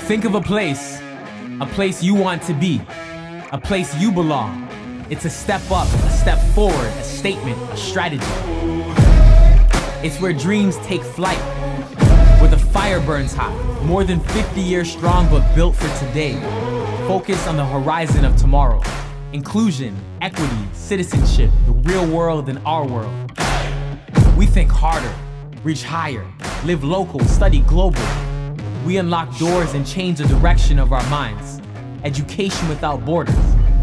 Think of a place you want to be, a place you belong. It's a step up, a step forward, a statement, a strategy. It's where dreams take flight, where the fire burns hot, more than 50 years strong but built for today. Focus on the horizon of tomorrow. Inclusion, equity, citizenship, the real world and our world. We think harder, reach higher, live local, study global. We unlock doors and change the direction of our minds. Education without borders,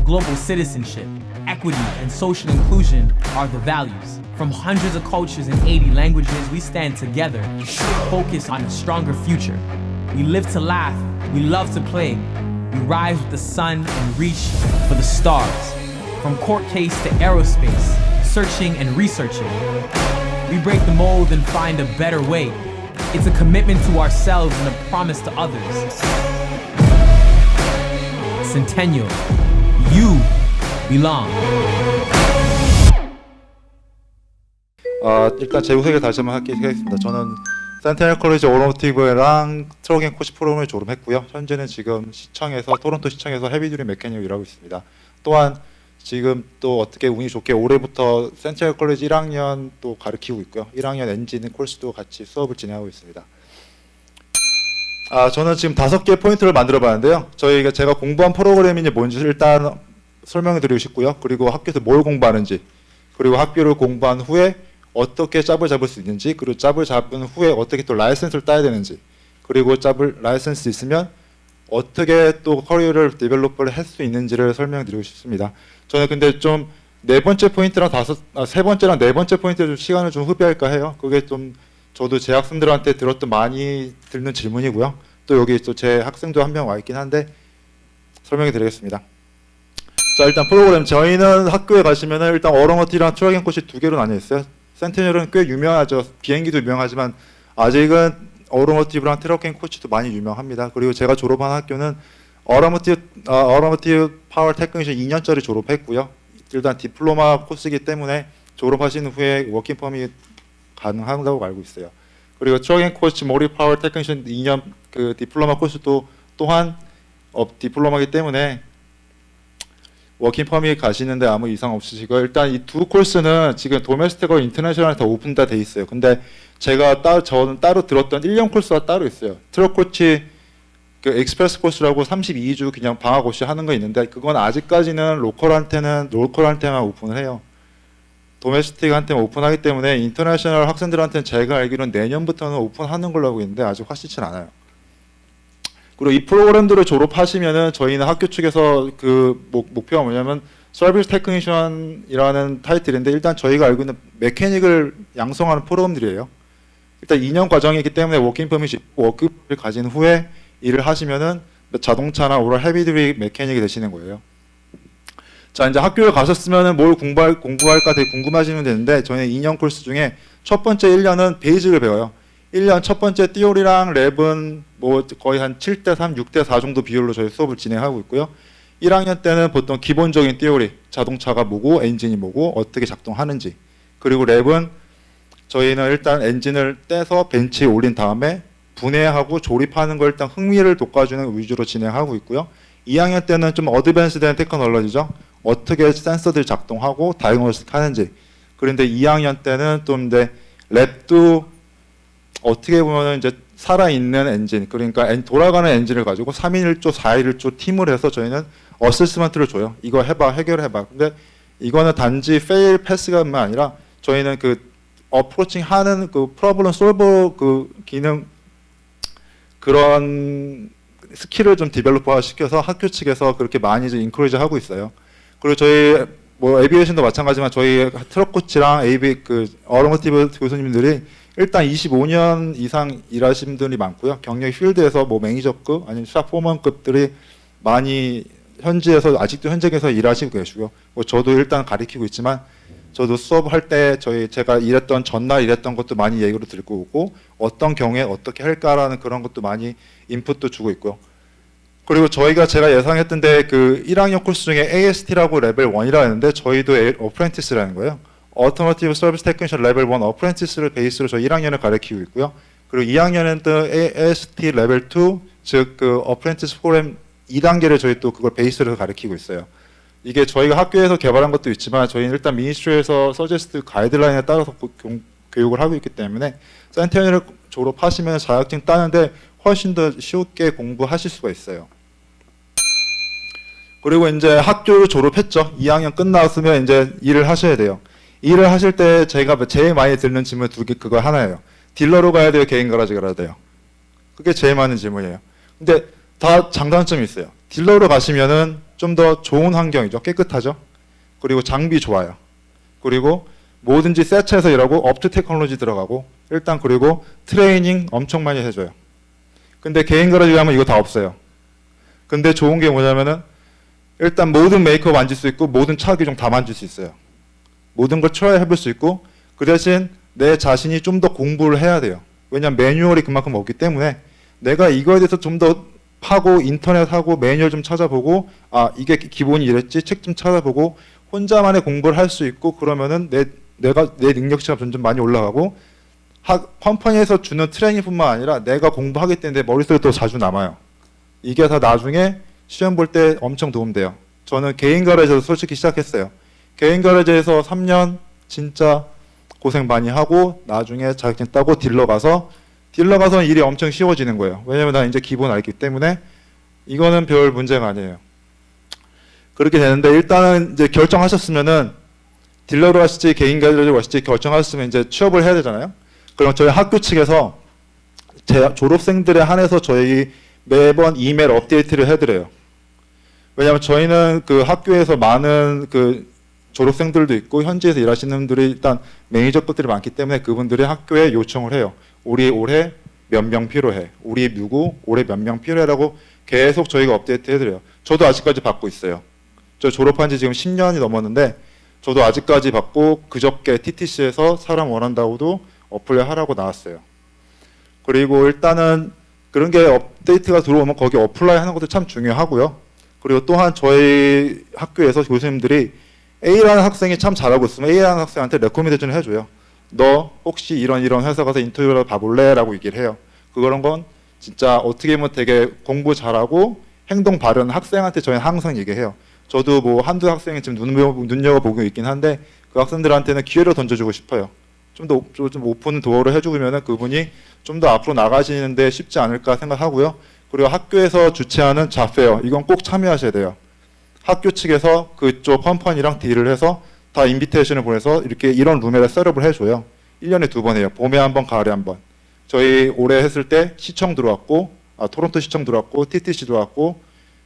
global citizenship, equity, and social inclusion are the values. From hundreds of cultures and 80 languages, we stand together, focused on a stronger future. We live to laugh, we love to play. We rise with the sun and reach for the stars. From court case to aerospace, searching and researching. We break the mold and find a better way. It's a commitment to ourselves and a promise to others. Centennial, you belong. 일단 제 소개 다시 한번 하겠습니다. 저는 센티넬 컬리지 오토모티브랑 트럭 앤 코치 프로그램을 졸업했고요. 현재는 지금 시청에서 토론토 시청에서 헤비듀리 메케닉으로 일하고 있습니다. 또한 지금 또 어떻게 운이 좋게 올해부터 센티넬 컬리지 1학년 또 가르치고 있고요. 1학년 엔진 코र्스도 같이 수업을 진행하고 있습니다. 저는 지금 5개의 포인트를 만들어 봤는데요. 제가 공부한 프로그램이 뭔지 일단 설명해 드리고 싶고요. 그리고 학교에서 뭘 공부하는지, 그리고 학교를 공부한 후에 어떻게 짭을 잡을 수 있는지, 그리고 짭을 잡은 후에 어떻게 또 라이센스를 따야 되는지, 그리고 라이센스 있으면 어떻게 또 커리어를 디벨롭을 할 수 있는지를 설명드리고 싶습니다. 저는 근데 좀 세 번째랑 네 번째 포인트에 좀 시간을 좀 후비할까 해요. 그게 좀 저도 제 학생들한테 많이 듣는 질문이고요. 또 여기 또 제 학생도 한 명 와 있긴 한데 설명해 드리겠습니다. 자, 일단 프로그램 저희는 학교에 가시면은 일단 어로모티랑 트럭 앤 코치 2개로 나뉘어 있어요. 센티넬은 꽤 유명하죠. 비행기도 유명하지만 아직은 어로모티브랑 트럭 앤 코치도 많이 유명합니다. 그리고 제가 졸업한 학교는 어로모티브 파워 테크니션 2년짜리 졸업했고요. 일단 디플로마 코스이기 때문에 졸업하신 후에 워킹 펌이 가능하다고 알고 있어요. 그리고 트럭 앤 코치 모리 파워 테크니션 2년 그 디플로마 코스도 또한 디플로마이기 때문에 워킹 퍼밋 가시는데 아무 이상 없으시고, 일단 이 두 코스는 지금 도메스틱하고 인터내셔널에 다 오픈 다 돼 있어요. 근데 저는 따로 들었던 1년 코스가 따로 있어요. 트럭 코치 그 익스프레스 코스라고 32주 그냥 방학 없이 하는 거 있는데 그건 아직까지는 로컬한테만 오픈을 해요. 도메스틱한테만 오픈하기 때문에 인터내셔널 학생들한테는 제가 알기로는 내년부터는 오픈하는 걸로 알고 있는데 아직 확실치는 않아요. 그리고 이 프로그램들을 졸업하시면은 저희는 학교 측에서 그 목표가 뭐냐면 서비스 테크니션이라는 타이틀인데, 일단 저희가 알고 있는 메케닉을 양성하는 프로그램들이에요. 일단 2년 과정이기 때문에 워킹 퍼밋이 워크를 가진 후에 일을 하시면은 자동차나 오랄 헤비듀티 메케닉이 되시는 거예요. 자, 이제 학교에 가셨으면은 뭘 공부할까 되게 궁금하시면 되는데, 저희는 2년 코스 중에 첫 번째 1년은 베이직을 배워요. 1년 첫 번째 띠오리랑 랩은 뭐 거의 한 7:3, 6:4 정도 비율로 저희 수업을 진행하고 있고요. 1학년 때는 보통 기본적인 띠오리, 자동차가 뭐고 엔진이 뭐고 어떻게 작동하는지, 그리고 랩은 저희는 일단 엔진을 떼서 벤치에 올린 다음에 분해하고 조립하는 걸 일단 흥미를 돋궈주는 위주로 진행하고 있고요. 2학년 때는 좀 어드밴스된 테크놀로지죠. 어떻게 센서들 작동하고 다이그노스틱 하는지. 그런데 2학년 때는 좀 이제 랩도 어떻게 보면 이제 살아있는 엔진, 그러니까 돌아가는 엔진을 가지고 3인 1조, 4인 1조 팀을 해서 저희는 어세스먼트를 줘요. 이거 해봐, 해결해봐. 근데 이거는 단지 페일 패스가만 아니라 저희는 그 어프로칭 하는 그 프로블럼 솔버 그 기능, 그런 스킬을 좀 디벨로퍼 시켜서 학교 측에서 그렇게 많이 좀 인커리지 하고 있어요. 그리고 저희 뭐 에비에이션도 마찬가지지만 저희 트럭 코치랑 그 어로모티브 교수님들이 일단 25년 이상 일하신 분들이 많고요. 경력이 필드에서 뭐 매니저급 아니면 샵 포먼급들이 많이 현지에서 아직도 현직에서 일하시고 계시고요. 뭐 저도 일단 가르치고 있지만 저도 수업할 때 제가 전날 일했던 것도 많이 얘기를 듣고 오고 어떤 경우에 어떻게 할까라는 그런 것도 많이 인풋도 주고 있고요. 그리고 제가 예상했던데 그 1학년 코스 중에 AST라고 레벨 1이라 했는데 저희도 어프렌티스라는 거예요. Automotive Service Technician 레벨 1 어프렌티스를 베이스로 저희 1학년을 가르치고 있고요. 그리고 2학년은 또 AST 레벨 2 즉 그 어프렌티스 프로그램 2단계를 저희 또 그걸 베이스로 가르치고 있어요. 이게 저희가 학교에서 개발한 것도 있지만 저희는 일단 미니스트리에서 서제스트 가이드라인에 따라서 교육을 하고 있기 때문에 센테니얼을 졸업하시면 자격증 따는데 훨씬 더 쉽게 공부하실 수가 있어요. 그리고 이제 학교를 졸업했죠. 2학년 끝났으면 이제 일을 하셔야 돼요. 일을 하실 때 제가 제일 많이 듣는 질문 두 개, 그거 하나예요. 딜러로 가야 돼요? 개인 가라지 가야 돼요? 그게 제일 많은 질문이에요. 근데 다 장단점이 있어요. 딜러로 가시면은 좀 더 좋은 환경이죠. 깨끗하죠. 그리고 장비 좋아요. 그리고 뭐든지 새 차에서 일하고 업투 테크놀로지 들어가고 일단 그리고 트레이닝 엄청 많이 해줘요. 근데 개인 가라지 가면 이거 다 없어요. 근데 좋은 게 뭐냐면은 일단 모든 메이크업 만질 수 있고 모든 차 기종 다 만질 수 있어요. 모든 걸 트라이 해볼 수 있고 그 대신 내 자신이 좀 더 공부를 해야 돼요. 왜냐면 매뉴얼이 그만큼 없기 때문에 내가 이거에 대해서 좀 더 하고 인터넷하고 매뉴얼 좀 찾아보고 아 이게 기본이 이랬지 책 좀 찾아보고 혼자만의 공부를 할 수 있고 그러면은 내가 내 능력치가 점점 많이 올라가고 컴퍼니에서 주는 트레이닝뿐만 아니라 내가 공부하기 때문에 머릿속에 또 자주 남아요. 이게 다 나중에 시험 볼 때 엄청 도움돼요. 저는 개인 가라지에서 솔직히 시작했어요. 개인 가라지에서 3년 진짜 고생 많이 하고 나중에 자격증 따고 딜러 가서는 일이 엄청 쉬워지는 거예요. 왜냐면 난 이제 기본 알기 때문에 이거는 별 문제가 아니에요. 그렇게 되는데 일단은 이제 결정하셨으면은 딜러로 하실지 개인 가라지로 하실지 결정하셨으면 이제 취업을 해야 되잖아요. 그럼 저희 학교 측에서 제 졸업생들에 한해서 저희 매번 이메일 업데이트를 해드려요. 왜냐하면 저희는 그 학교에서 많은 그 졸업생들도 있고 현지에서 일하시는 분들이 일단 매니저급들이 많기 때문에 그분들이 학교에 요청을 해요. 우리 올해 몇 명 필요해. 우리 누구 올해 몇 명 필요해라고 계속 저희가 업데이트 해드려요. 저도 아직까지 받고 있어요. 저 졸업한 지 지금 10년이 넘었는데 저도 아직까지 받고 그저께 TTC에서 사람 원한다고도 어플레이 하라고 나왔어요. 그리고 일단은 그런 게 업데이트가 들어오면 거기 어플라이 하는 것도 참 중요하고요. 그리고 또한 저희 학교에서 교수님들이 A라는 학생이 참 잘하고 있으면 A라는 학생한테 레코멘데이션을 해줘요. 너 혹시 이런 회사 가서 인터뷰를 봐볼래? 라고 얘기를 해요. 그런 건 진짜 어떻게 보면 되게 공부 잘하고 행동 바른 학생한테 저희는 항상 얘기해요. 저도 뭐 한두 학생이 지금 눈여겨보고 있긴 한데 그 학생들한테는 기회를 던져주고 싶어요. 좀 오픈 도어를 해주면은 그분이 좀 더 앞으로 나가시는데 쉽지 않을까 생각하고요. 그리고 학교에서 주최하는 자페어 이건 꼭 참여하셔야 돼요. 학교 측에서 그쪽 컴퍼니랑 딜을 해서 다 인비테이션을 보내서 이렇게 이런 룸에다 셋업을 해줘요. 1년에 2번 해요. 봄에 한 번, 가을에 한 번. 저희 올해 했을 때 시청 들어왔고 토론토 시청 들어왔고 TTC 들어왔고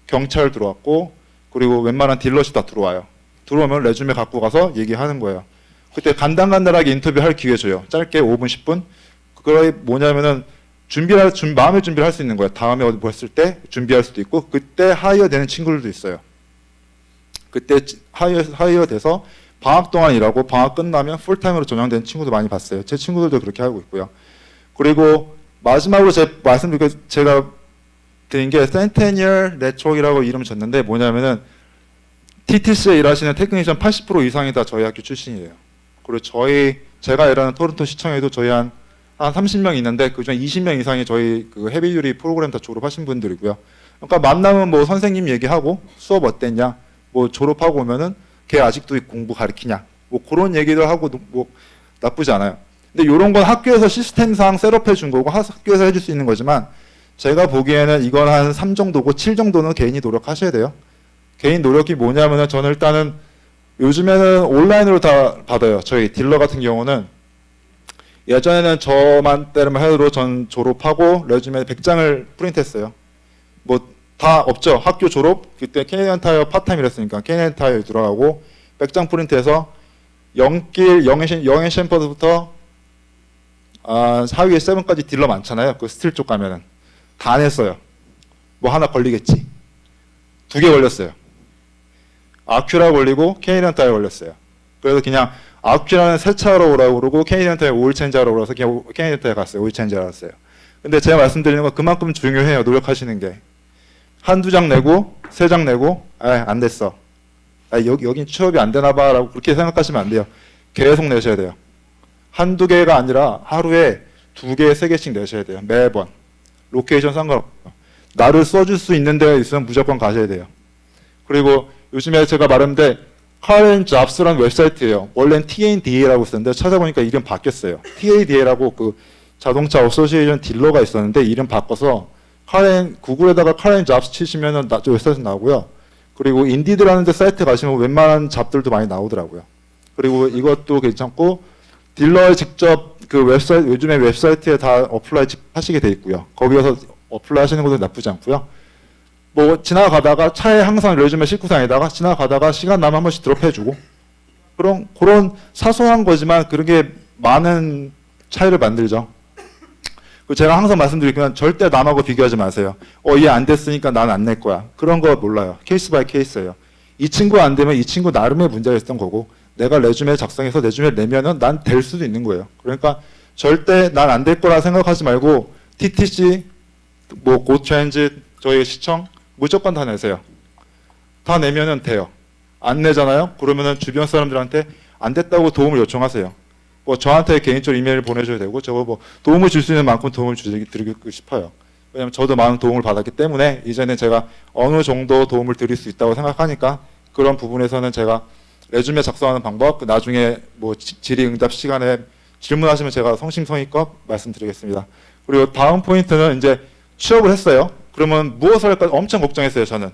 경찰 들어왔고 그리고 웬만한 딜러십 다 들어와요. 들어오면 레주메 갖고 가서 얘기하는 거예요. 그때 간단하게 인터뷰할 기회 줘요. 짧게 5분, 10분. 그게 뭐냐면은 마음의 준비를 할 수 있는 거예요. 다음에 어디 뭐 했을 때 준비할 수도 있고 그때 하이어 되는 친구들도 있어요. 그때 하이어 돼서 방학 동안 일하고 방학 끝나면 풀타임으로 전향되는 친구도 많이 봤어요. 제 친구들도 그렇게 하고 있고요. 그리고 마지막으로 제가 드린 게 센테니얼 네트워크라고 이름을 줬는데 뭐냐면은 TTC에 일하시는 테크니션 80% 이상이 다 저희 학교 출신이에요. 그리고 제가 일하는 토론토 시청에도 저희 한 30명 있는데 그중에 20명 이상이 저희 그 헤비듀리 프로그램 다 졸업하신 분들이고요. 그러니까 만나면 뭐 선생님 얘기하고 수업 어땠냐, 뭐 졸업하고 오면은 걔 아직도 공부 가르치냐, 뭐 그런 얘기도 하고 뭐 나쁘지 않아요. 근데 이런 건 학교에서 시스템상 셋업해 준 거고 학교에서 해줄 수 있는 거지만 제가 보기에는 이건 한 3 정도고 7 정도는 개인이 노력하셔야 돼요. 개인 노력이 뭐냐면은 저는 일단은 요즘에는 온라인으로 다 받아요. 저희 딜러 같은 경우는 예전에는 저만 때만 해도 전 졸업하고 레주메 100장을 프린트했어요. 뭐 다 없죠. 학교 졸업 그때 캐네디언 타이어 파타임 이랬으니까 캐네디언 타이어 들어가고 100장 프린트해서 영앤 쉔퍼드부터 하위에 7까지 딜러 많잖아요. 그 스틸 쪽 가면은 다 냈어요. 뭐 하나 걸리겠지. 2개 걸렸어요. 아큐라 걸리고 캐네디언 타이어 걸렸어요. 그래서 그냥 아큐라는 세차하러 오라고 그러고 캐네디언 타이어 오일 체인지 하러 오라서 그냥 캐네디언 타이어 갔어요. 오일 체인지 하러 갔어요. 근데 제가 말씀드리는 건 그만큼 중요해요. 노력하시는 게. 한두 장 내고 3장 내고 안 됐어. 여긴 취업이 안 되나 봐 라고 그렇게 생각하시면 안 돼요. 계속 내셔야 돼요. 한두 개가 아니라 하루에 2개, 3개씩 내셔야 돼요. 매번. 로케이션 상관없어요. 나를 써줄 수 있는 데가 있으면 무조건 가셔야 돼요. 그리고 요즘에 제가 말했는데 CarAndJobs라는 웹사이트예요. 원래는 TADA라고 썼는데 찾아보니까 이름 바뀌었어요. TADA라고 그 자동차 어소시에이션 딜러가 있었는데 이름 바꿔서 구글에다가 CarAndJobs 치시면은 웹사이트 나오고요. 그리고 인디드라는 데 사이트 가시면 웬만한 잡들도 많이 나오더라고요. 그리고 이것도 괜찮고 딜러에 직접 그 웹사이트 요즘에 웹사이트에 다 어플라이 하시게 돼 있고요. 거기 가서 어플라이 하시는 것도 나쁘지 않고요. 뭐 지나가다가 차에 항상 레주메 싣고다니다가 지나가다가 시간 나면 한 번씩 드롭해주고 그런 사소한 거지만 그런 게 많은 차이를 만들죠. 제가 항상 말씀드리지만 절대 남하고 비교하지 마세요. 얘 안 됐으니까 난 안 낼 거야. 그런 거 몰라요. 케이스 바이 케이스예요. 이 친구 안 되면 이 친구 나름의 문제가 있었던 거고 내가 레주메 작성해서 레주메 내면은 난 될 수도 있는 거예요. 그러니까 절대 난 안 될 거라 생각하지 말고 TTC, 뭐 고트랜짓, 저희 시청 무조건 다 내세요. 다 내면은 돼요. 안 내잖아요? 그러면은 주변 사람들한테 안 됐다고 도움을 요청하세요. 뭐 저한테 개인적으로 이메일 보내줘야 되고 저거 뭐 도움을 줄 수 있는 만큼 도움을 드리고 싶어요. 왜냐면 저도 많은 도움을 받았기 때문에 이제는 제가 어느 정도 도움을 드릴 수 있다고 생각하니까 그런 부분에서는 제가 레주메 작성하는 방법, 나중에 뭐 질의응답 시간에 질문하시면 제가 성심성의껏 말씀드리겠습니다. 그리고 다음 포인트는 이제 취업을 했어요. 그러면 무엇을 할까 엄청 걱정했어요, 저는.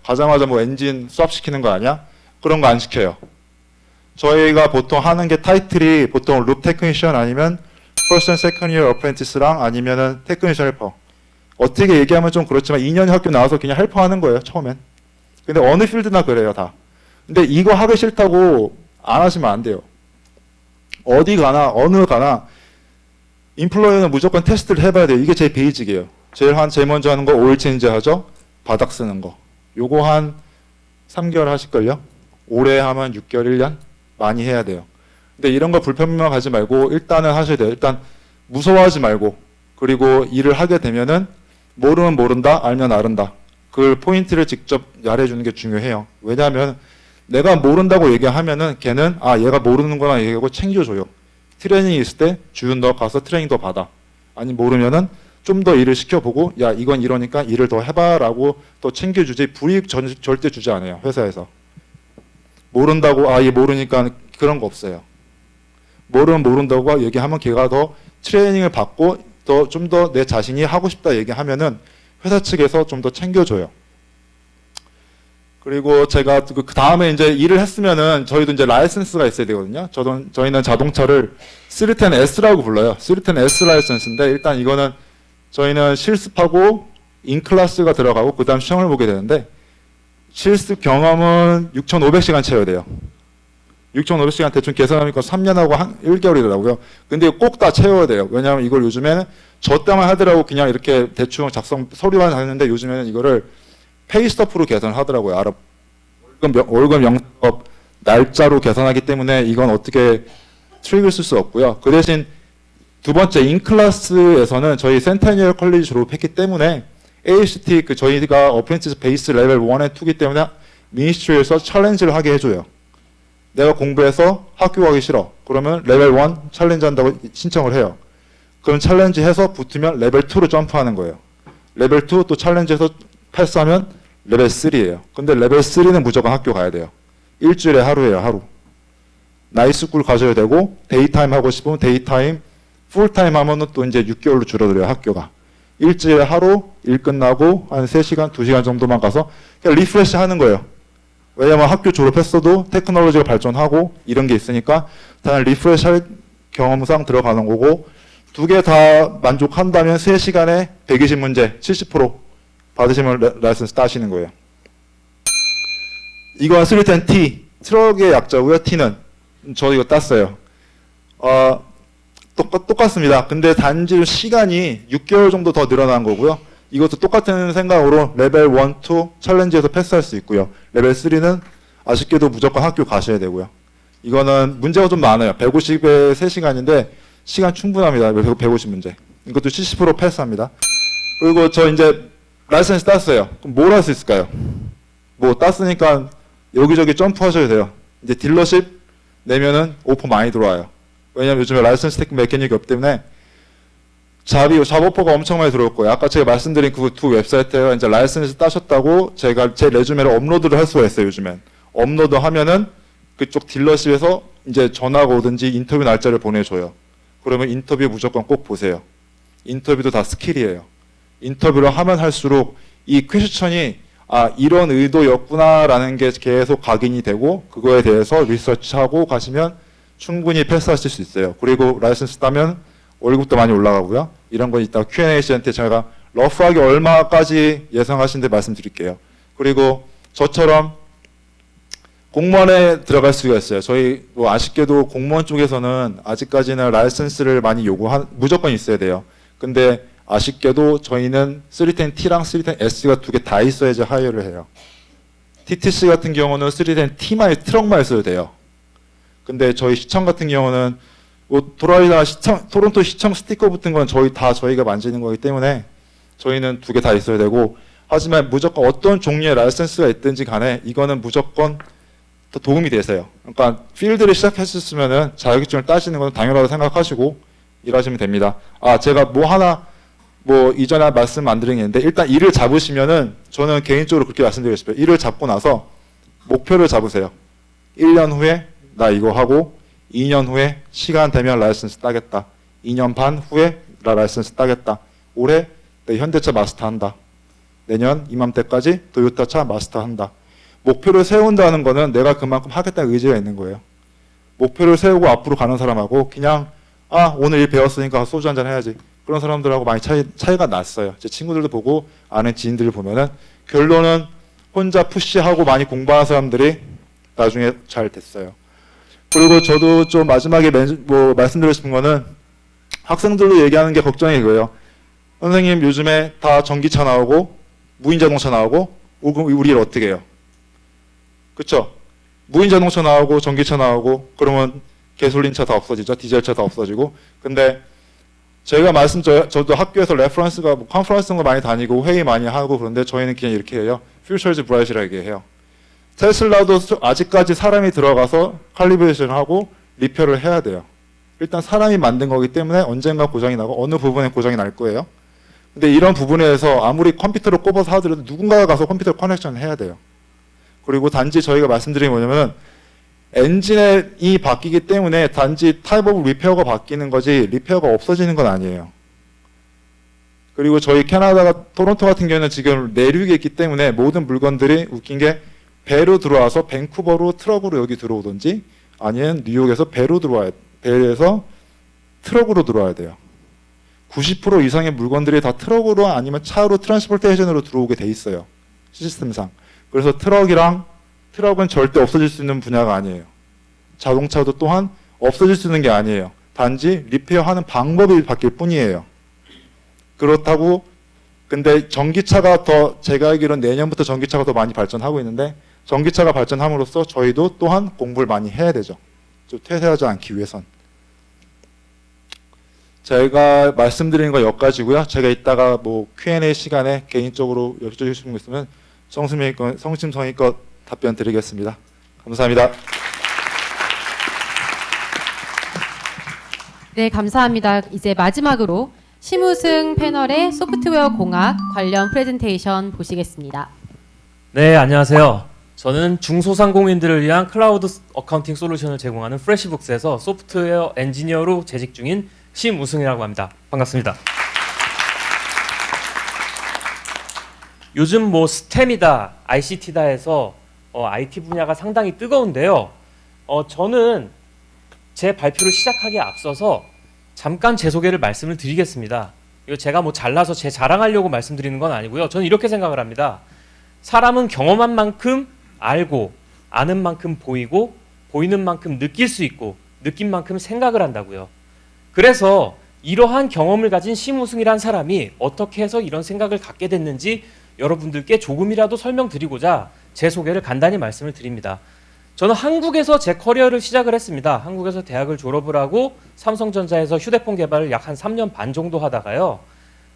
가자마자 뭐 엔진 수압시키는 거 아니야? 그런 거 안 시켜요. 저희가 보통 하는 게 타이틀이 보통 룹 테크니션 아니면 First and Second Year Apprentice랑 아니면은 테크니션 헬퍼. 어떻게 얘기하면 좀 그렇지만 2년 학교 나와서 그냥 헬퍼 하는 거예요, 처음엔. 근데 어느 필드나 그래요, 다. 근데 이거 하기 싫다고 안 하시면 안 돼요. 어디 가나, 어느 가나, 인플로이어는 무조건 테스트를 해봐야 돼요. 이게 제일 베이직이에요. 제일 먼저 하는 거 오일 체인지 하죠. 바닥 쓰는 거. 요거 한 3개월 하실걸요? 오래 하면 6개월, 1년? 많이 해야 돼요. 근데 이런 거 불편만 가지 말고 일단은 하셔야 돼요. 일단 무서워하지 말고 그리고 일을 하게 되면은 모르면 모른다, 알면 알은다. 그 포인트를 직접 말해주는 게 중요해요. 왜냐하면 내가 모른다고 얘기하면은 걔는 얘가 모르는구나 얘기하고 챙겨줘요. 트레이닝이 있을 때 주윤 너 가서 트레이닝 더 받아. 아니 모르면은 좀 더 일을 시켜보고 야 이건 이러니까 일을 더 해봐라고 더 챙겨주지 불이익 절대 주지 않아요. 회사에서. 모른다고 얘 모르니까 그런 거 없어요. 모르면 모른다고 얘기하면 걔가 더 트레이닝을 받고 더 좀 더 내 자신이 하고 싶다 얘기하면은 회사 측에서 좀 더 챙겨줘요. 그리고 제가 그 다음에 이제 일을 했으면은 저희도 이제 라이센스가 있어야 되거든요. 저희는 자동차를 310S라고 불러요. 310S 라이센스인데 일단 이거는 저희는 실습하고 인클래스가 들어가고 그 다음 시험을 보게 되는데 실습 경험은 6,500시간 채워야 돼요. 6,500시간 대충 계산하니까 3년하고 1개월이더라고요. 근데 꼭 다 채워야 돼요. 왜냐하면 이걸 요즘에는 저 때만 하더라고 그냥 이렇게 대충 작성 서류만 하는데 요즘에는 이거를 페이스터프로 계산하더라고요. 월급 영업 날짜로 계산하기 때문에 이건 어떻게 트릭을 쓸 수 없고요. 그 대신 두 번째 인클래스에서는 저희 센테니얼 컬리지 졸업했기 때문에 ACT 저희가 어프렌티스 베이스 레벨 1에 2기 때문에 미니스트리에서 챌린지를 하게 해줘요. 내가 공부해서 학교 가기 싫어. 그러면 레벨 1 챌린지 한다고 신청을 해요. 그럼 챌린지 해서 붙으면 레벨 2로 점프하는 거예요. 레벨 2 또 챌린지해서 패스하면 레벨 3예요. 근데 레벨 3는 무조건 학교 가야 돼요. 일주일에 하루예요, 하루. 나이스쿨 가셔야 되고 데이타임 하고 싶으면 데이타임, 풀타임 하면은 또 이제 6개월로 줄어들어요, 학교가. 일주일에 하루 일 끝나고 한 3시간, 2시간 정도만 가서 그냥 리프레시 하는 거예요. 왜냐면 학교 졸업했어도 테크놀로지가 발전하고 이런 게 있으니까 다 리프레시 할 경험상 들어가는 거고 두 개 다 만족한다면 3시간에 120문제 70% 받으시면 라이선스 따시는 거예요. 이거 310T 트럭의 약자고요. T는 저 이거 땄어요. 똑같습니다. 근데 단지 시간이 6개월 정도 더 늘어난 거고요. 이것도 똑같은 생각으로 레벨 1, 2 챌린지에서 패스할 수 있고요. 레벨 3는 아쉽게도 무조건 학교 가셔야 되고요. 이거는 문제가 좀 많아요. 150에 3시간인데 시간 충분합니다. 150문제. 이것도 70% 패스합니다. 그리고 저 이제 라이센스 땄어요. 그럼 뭘 할 수 있을까요? 뭐 땄으니까 여기저기 점프하셔야 돼요. 이제 딜러십 내면은 오퍼 많이 들어와요. 왜냐면 요즘에 라이센스 테크 메커닉이 없기 때문에 잡오퍼가 엄청 많이 들어올 거예요. 아까 제가 말씀드린 그 두 웹사이트에 이제 라이선스 따셨다고 제가 제 레주메를 업로드를 할 수가 있어요. 요즘엔 업로드 하면은 그쪽 딜러십에서 이제 전화가 오든지 인터뷰 날짜를 보내줘요. 그러면 인터뷰 무조건 꼭 보세요. 인터뷰도 다 스킬이에요. 인터뷰를 하면 할수록 이 퀘스천이 이런 의도였구나라는 게 계속 각인이 되고 그거에 대해서 리서치하고 가시면 충분히 패스하실 수 있어요. 그리고 라이선스 따면 월급도 많이 올라가고요. 이런 거 이따 Q&A 씨한테 제가 러프하게 얼마까지 예상하시는데 말씀드릴게요. 그리고 저처럼 공무원에 들어갈 수가 있어요. 저희 뭐 아쉽게도 공무원 쪽에서는 아직까지는 라이선스를 많이 무조건 있어야 돼요. 근데 아쉽게도 저희는 310T랑 310S가 두 개 다 있어야지 하이어를 해요. TTC 같은 경우는 310T만 트럭만 있어야 돼요. 근데 저희 시청 같은 경우는 뭐 도라이나 토론토 시청 스티커 붙은 건 저희가 만지는 거기 때문에 저희는 두 개 다 있어야 되고, 하지만 무조건 어떤 종류의 라이선스가 있든지 간에 이거는 무조건 더 도움이 되세요. 그러니까 필드를 시작했으면은 자격증을 따시는 건 당연하다고 생각하시고 일하시면 됩니다. 제가 이전에 말씀 안 드린 게 있는데, 일단 일을 잡으시면은 저는 개인적으로 그렇게 말씀드리고 싶어요. 일을 잡고 나서 목표를 잡으세요. 1년 후에 나 이거 하고 2년 후에 시간 되면 라이선스 따겠다. 2년 반 후에 나 라이선스 따겠다. 올해 내 현대차 마스터한다. 내년 이맘때까지 도요타 차 마스터한다. 목표를 세운다는 거는 내가 그만큼 하겠다는 의지가 있는 거예요. 목표를 세우고 앞으로 가는 사람하고 그냥 오늘 일 배웠으니까 소주 한잔 해야지. 그런 사람들하고 많이 차이가 났어요. 제 친구들도 보고 아는 지인들을 보면은 결론은 혼자 푸시하고 많이 공부하는 사람들이 나중에 잘 됐어요. 그리고 저도 좀 마지막에 말씀드리고 싶은 거는 학생들도 얘기하는 게 걱정이 그거예요. 선생님 요즘에 다 전기차 나오고 무인자동차 나오고 우리 일 어떻게 해요? 그쵸? 무인자동차 나오고 전기차 나오고 그러면 가솔린차 다 없어지죠. 디젤차 다 없어지고. 근데 제가 저도 학교에서 레퍼런스가 컨퍼런스 거 많이 다니고 회의 많이 하고 그런데 저희는 그냥 이렇게 해요. Future is bright이라고 얘기해요. 테슬라도 아직까지 사람이 들어가서 칼리브레이션을 하고 리페어를 해야 돼요. 일단 사람이 만든 거기 때문에 언젠가 고장이 나고 어느 부분에 고장이 날 거예요. 근데 이런 부분에서 아무리 컴퓨터를 꼽아서 하더라도 누군가가 가서 컴퓨터 커넥션을 해야 돼요. 그리고 단지 저희가 말씀드린 게 뭐냐면 엔진이 바뀌기 때문에 단지 타입 오브 리페어가 바뀌는 거지 리페어가 없어지는 건 아니에요. 그리고 저희 캐나다가 토론토 같은 경우는 지금 내륙에 있기 때문에 모든 물건들이 웃긴 게 배로 들어와서 밴쿠버로 트럭으로 여기 들어오든지 아니면 뉴욕에서 배에서 트럭으로 들어와야 돼요. 90% 이상의 물건들이 다 트럭으로 아니면 차로 트랜스포테이션으로 들어오게 돼 있어요. 시스템상. 그래서 트럭은 절대 없어질 수 있는 분야가 아니에요. 자동차도 또한 없어질 수 있는 게 아니에요. 단지 리페어하는 방법이 바뀔 뿐이에요. 그렇다고 근데 전기차가 제가 알기로는 내년부터 전기차가 더 많이 발전하고 있는데 전기차가 발전함으로써 저희도 또한 공부를 많이 해야 되죠. 좀 퇴색하지 않기 위해선. 제가 말씀드리는 거 여기까지고요. 제가 이따가 Q&A 시간에 개인적으로 여쭤주시는 거 있으면 성심성의껏 답변 드리겠습니다. 감사합니다. 네, 감사합니다. 이제 마지막으로 심우승 패널의 소프트웨어 공학 관련 프레젠테이션 보시겠습니다. 네, 안녕하세요. 저는 중소상공인들을 위한 클라우드 어카운팅 솔루션을 제공하는 프레시북스에서 소프트웨어 엔지니어로 재직 중인 심우승이라고 합니다. 반갑습니다. 요즘 스템이다, ICT다 해서 IT 분야가 상당히 뜨거운데요. 저는 제 발표를 시작하기에 앞서서 잠깐 제 소개를 말씀을 드리겠습니다. 이거 제가 잘나서 제 자랑하려고 말씀드리는 건 아니고요. 저는 이렇게 생각을 합니다. 사람은 경험한 만큼 알고, 아는 만큼 보이고, 보이는 만큼 느낄 수 있고, 느낀 만큼 생각을 한다고요. 그래서 이러한 경험을 가진 심우승이란 사람이 어떻게 해서 이런 생각을 갖게 됐는지 여러분들께 조금이라도 설명드리고자 제 소개를 간단히 말씀을 드립니다. 저는 한국에서 제 커리어를 시작을 했습니다. 한국에서 대학을 졸업을 하고 삼성전자에서 휴대폰 개발을 약 한 3년 반 정도 하다가요.